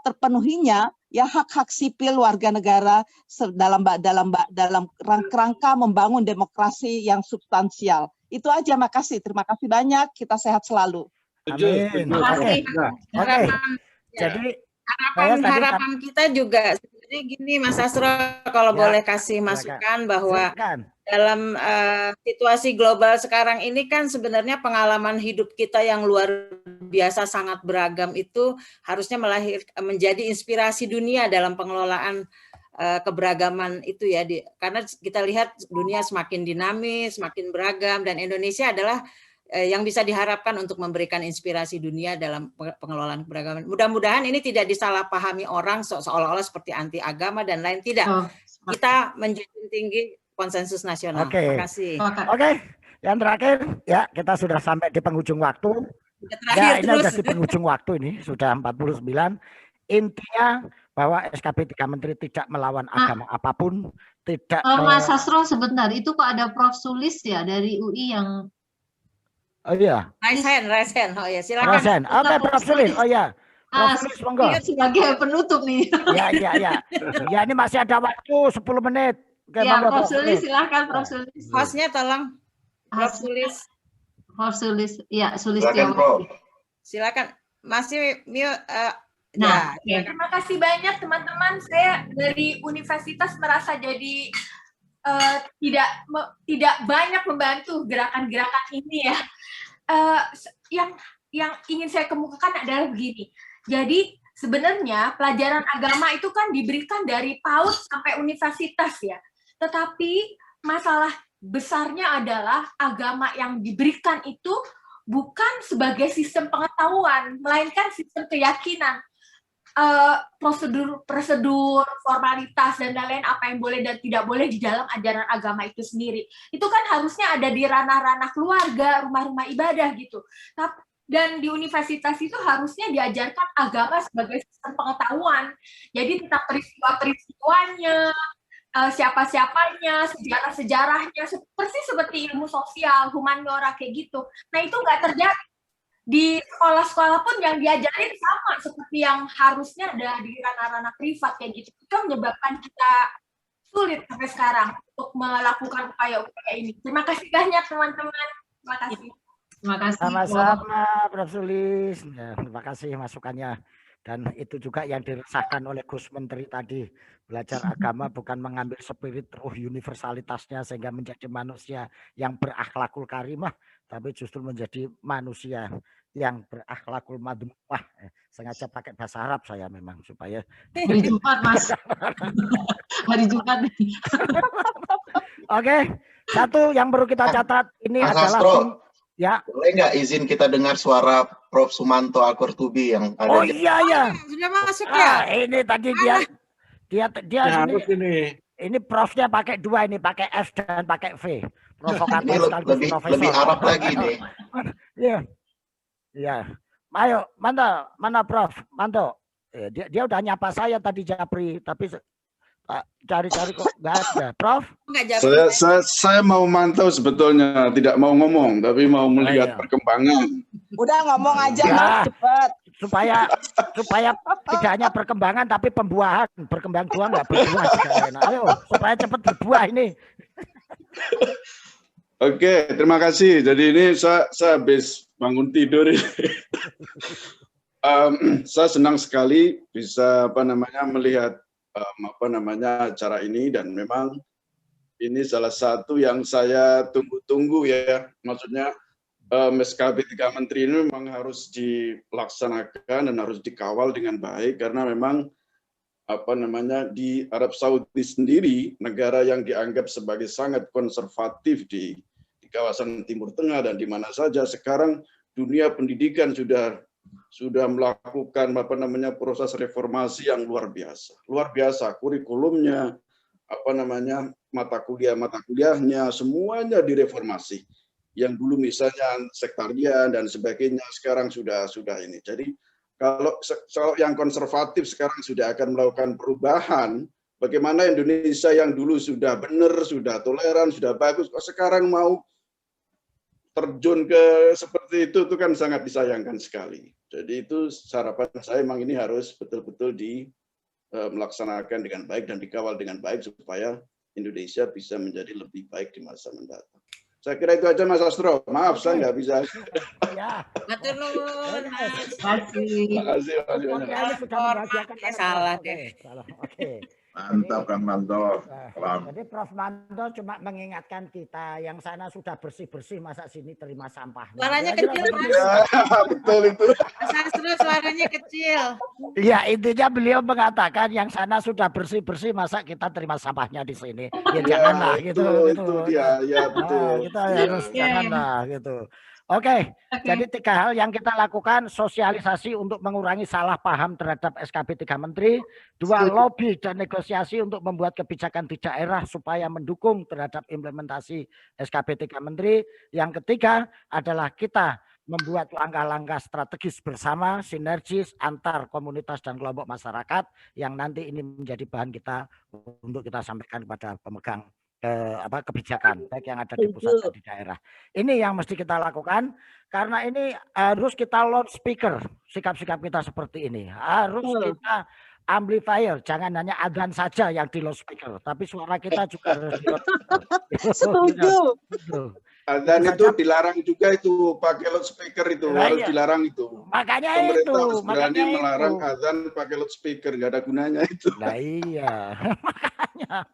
terpenuhinya ya hak-hak sipil warga negara dalam rangka membangun demokrasi yang substansial. Itu aja, makasih. Terima kasih banyak. Kita sehat selalu. Amin. Terima kasih. Oke. Jadi harapan kita juga sebenarnya gini Mas Sastro, kalau boleh kasih masukan bahwa dalam situasi global sekarang ini kan sebenarnya pengalaman hidup kita yang luar biasa sangat beragam itu harusnya menjadi inspirasi dunia dalam pengelolaan keberagaman itu ya, karena kita lihat dunia semakin dinamis, semakin beragam, dan Indonesia adalah yang bisa diharapkan untuk memberikan inspirasi dunia dalam pengelolaan keberagaman. Mudah-mudahan ini tidak disalahpahami orang seolah-olah seperti anti agama dan lain, tidak. Kita menjunjung tinggi konsensus nasional. Terima kasih. Oke, yang terakhir ya, kita sudah sampai di penghujung waktu. Ya, ini sudah di penghujung waktu ini, sudah 49. Intinya bahwa SKB 3 Menteri tidak melawan agama apapun, tidak Mas Sastro sebentar, itu kok ada Prof. Sulis ya dari UI yang Oh iya. Raise hand. Oh ya, silakan. Raise hand. Oke, Prof. Sulis. Oh ya. Prof. Sulis, monggo. Sebagai penutup nih. Ya. Ya, ini masih ada waktu 10 menit. Oke, ya, monggo, Prof. Sulis, silakan Prof. Sulis. Hostnya tolong. Prof. Sulis. Prof. Sulis. Ya, Sulis. Silakan, Prof. Silakan. Masih mute. Nah, terima kasih banyak teman-teman. Saya dari universitas merasa jadi tidak banyak membantu gerakan-gerakan ini ya. Yang ingin saya kemukakan adalah begini. Jadi sebenarnya pelajaran agama itu kan diberikan dari PAUD sampai universitas ya. Tetapi masalah besarnya adalah agama yang diberikan itu bukan sebagai sistem pengetahuan, melainkan sistem keyakinan. Prosedur, formalitas, dan lain-lain apa yang boleh dan tidak boleh di dalam ajaran agama itu sendiri. Itu kan harusnya ada di ranah-ranah keluarga, rumah-rumah ibadah gitu. Dan di universitas itu harusnya diajarkan agama sebagai sistem pengetahuan. Jadi tentang peristiwa-peristiwanya, siapa-siapanya, sejarah-sejarahnya, persis seperti ilmu sosial, humaniora kayak gitu. Nah itu nggak terjadi. Di sekolah-sekolah pun yang diajarin sama seperti yang harusnya ada di ranah-ranah privat kayak gitu. Itu menyebabkan kita sulit sampai sekarang untuk melakukan upaya-upaya ini. Terima kasih banyak teman-teman. Terima kasih. Terima kasih. Sama-sama, Prof. Sulis. Ya, terima kasih masukannya. Dan itu juga yang dirasakan oleh Gus Menteri tadi. Belajar agama bukan mengambil spirit ruh universalitasnya sehingga menjadi manusia yang berakhlakul karimah, tapi justru menjadi manusia yang berakhlakul madmuah. Sengaja pakai bahasa Arab saya memang supaya hari Jumat, Mas. Hari Jumat. Oke, satu yang perlu kita catat ini Mas adalah Astro, ya. Boleh nggak izin kita dengar suara Prof. Sumanto Akurtubi yang ada Oh iya. Sudah masuk ya. Ini tadi dia ini profnya pakai dua, ini pakai F dan pakai V. Provokator sekaligus profesor. Lebih Arab lagi nih. Iya. Iya. Ayo, mana Prof? Manto. Dia udah nyapa saya tadi Japri, tapi cari-cari kok nggak ada. Prof? Saya mau mantau sebetulnya, tidak mau ngomong, tapi mau melihat perkembangan. Udah ngomong aja, ya, Mas, cepat. Supaya tidak hanya perkembangan tapi pembuahan. Berkembang tua nggak berbuah juga enak. Ayo, supaya cepat berbuah ini. Oke, terima kasih. Jadi ini saya habis bangun tidur. Saya senang sekali bisa melihat acara ini, dan memang ini salah satu yang saya tunggu-tunggu ya. Maksudnya SKB 3 Menteri ini memang harus dilaksanakan dan harus dikawal dengan baik, karena memang di Arab Saudi sendiri, negara yang dianggap sebagai sangat konservatif di kawasan Timur Tengah dan di mana saja, sekarang dunia pendidikan sudah melakukan proses reformasi yang luar biasa kurikulumnya, mata kuliahnya semuanya direformasi. Yang dulu misalnya sektarian dan sebagainya, sekarang sudah ini. Jadi kalau yang konservatif sekarang sudah akan melakukan perubahan, bagaimana Indonesia yang dulu sudah benar, sudah toleran, sudah bagus, kok sekarang mau terjun ke seperti itu kan sangat disayangkan sekali. Jadi itu harapan saya, memang ini harus betul-betul melaksanakan dengan baik dan dikawal dengan baik supaya Indonesia bisa menjadi lebih baik di masa mendatang. Saya kira itu aja Mas Astro. Maaf saya nggak bisa. Ya. Matur nuwun, Mas. Terima kasih. Salah deh. Oke. Mantap Kang Manto. Jadi Prof Manto cuma mengingatkan kita yang sana sudah bersih-bersih, masa sini terima sampah. Suaranya kecil, Mas. Betul itu. Mas Astro suaranya kecil. Iya, intinya beliau mengatakan yang sana sudah bersih-bersih, masa kita terima sampahnya di sini. Ya janganlah gitu. Itu dia, ya betul. Kita harus janganlah gitu. Oke, jadi 3 hal yang kita lakukan: sosialisasi untuk mengurangi salah paham terhadap SKB 3 Menteri, 2 lobby dan negosiasi untuk membuat kebijakan di daerah supaya mendukung terhadap implementasi SKB 3 Menteri, yang ketiga adalah kita membuat langkah-langkah strategis bersama, sinergis antar komunitas dan kelompok masyarakat yang nanti ini menjadi bahan kita untuk kita sampaikan kepada pemegang kebijakan baik yang ada di pusat dan di daerah. Ini yang mesti kita lakukan karena ini harus kita loudspeaker sikap-sikap kita seperti ini. Harus kita amplifier, jangan hanya adzan saja yang di loudspeaker, tapi suara kita juga harus di loudspeaker. Setuju. Adzan itu dilarang juga itu pakai loudspeaker itu, harus dilarang itu. Makanya pemerintah itu, berani melarang adzan pakai loudspeaker, nggak ada gunanya itu. Nah iya, makanya.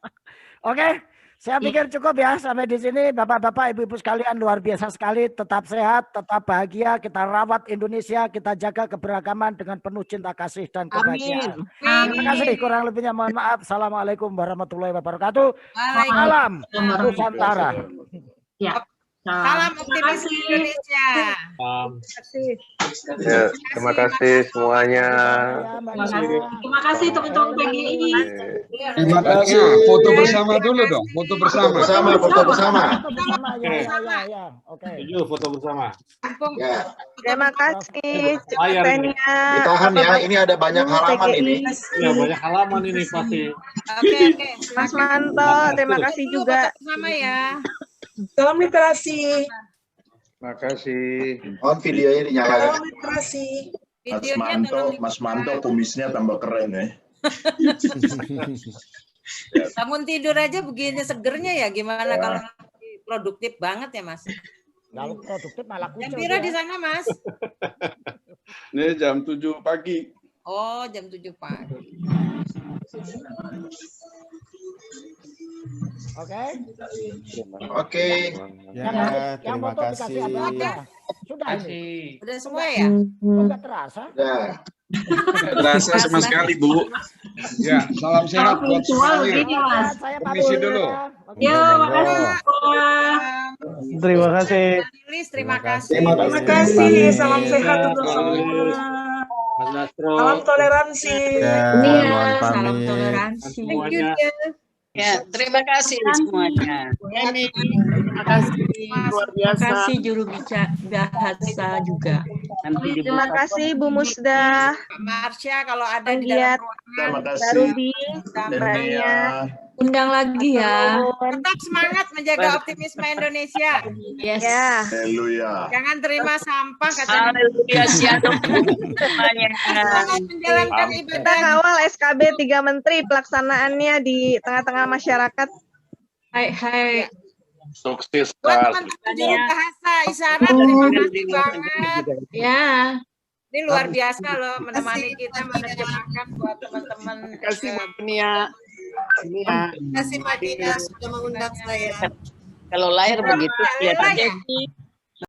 Oke. Saya pikir cukup ya sampai di sini Bapak-bapak, Ibu-ibu sekalian, luar biasa sekali. Tetap sehat, tetap bahagia, kita rawat Indonesia, kita jaga keberagaman dengan penuh cinta kasih dan kebahagiaan. Terima kasih, kurang lebihnya mohon maaf. Assalamualaikum warahmatullahi wabarakatuh. Salam Nusantara. Ya. Salam optimis Indonesia. Ya, terima kasih semuanya. Terima kasih teman-teman PGI. Terima kasih. Foto bersama dulu dong. Foto bersama. Foto bersama. Oke. Foto bersama. Terima kasih. Ditahan ya. Ini ada banyak halaman ini. Ya, banyak halaman ini pasti. Oke. Mas Manto, terima kasih juga. Sama ya. Salam literasi. Terima kasih. Oh, videonya dinyalakan. Salam literasi. Mas Manto kumisnya tambah keren ya. Bangun tidur aja begini segernya ya, gimana kalau produktif banget ya Mas? Kalau produktif malah kucing. Jam berapa di sana Mas? Ini jam 7 pagi. Oh, jam 7 pagi. Oke. Ya, terima kasih. Sudah ini. Udah semua ya? Enggak terasa? Ya. Terasa sama sekali, Bu. Ya, salam sehat buat semuanya. Saya permisi dulu. Ya, makasih. Terima kasih. Terima kasih. Terima kasih. Salam sehat untuk semua. Salam toleransi. Salam toleransi. Thank you. Ya, terima kasih semuanya. Terima kasih luar biasa. Terima kasih juru bicara bahasa juga. Terima kasih Bu Musda. Marsha kalau ada di dalam ruangan. Terima kasih. Mbak Ruby, Mbaknya. Undang lagi ya. Tetap semangat menjaga optimisme Indonesia. Yes. Ya. Haleluya. Jangan terima sampah kata. Haleluya, semuanya. Menjalankan Kita ibadah. kawal SKB 3 Menteri pelaksanaannya di tengah-tengah masyarakat. Hai. Sukses, Buat Pak. teman-teman juru bahasa isyarat, terima kasih banget. Ya. Ini luar biasa loh menemani kita menerjemahkan buat teman-teman. Terima kasih Mbak Dunia. Terima kasih Mbak Dina sudah mengundang saya. Kalau lahir begitu, lihat aja.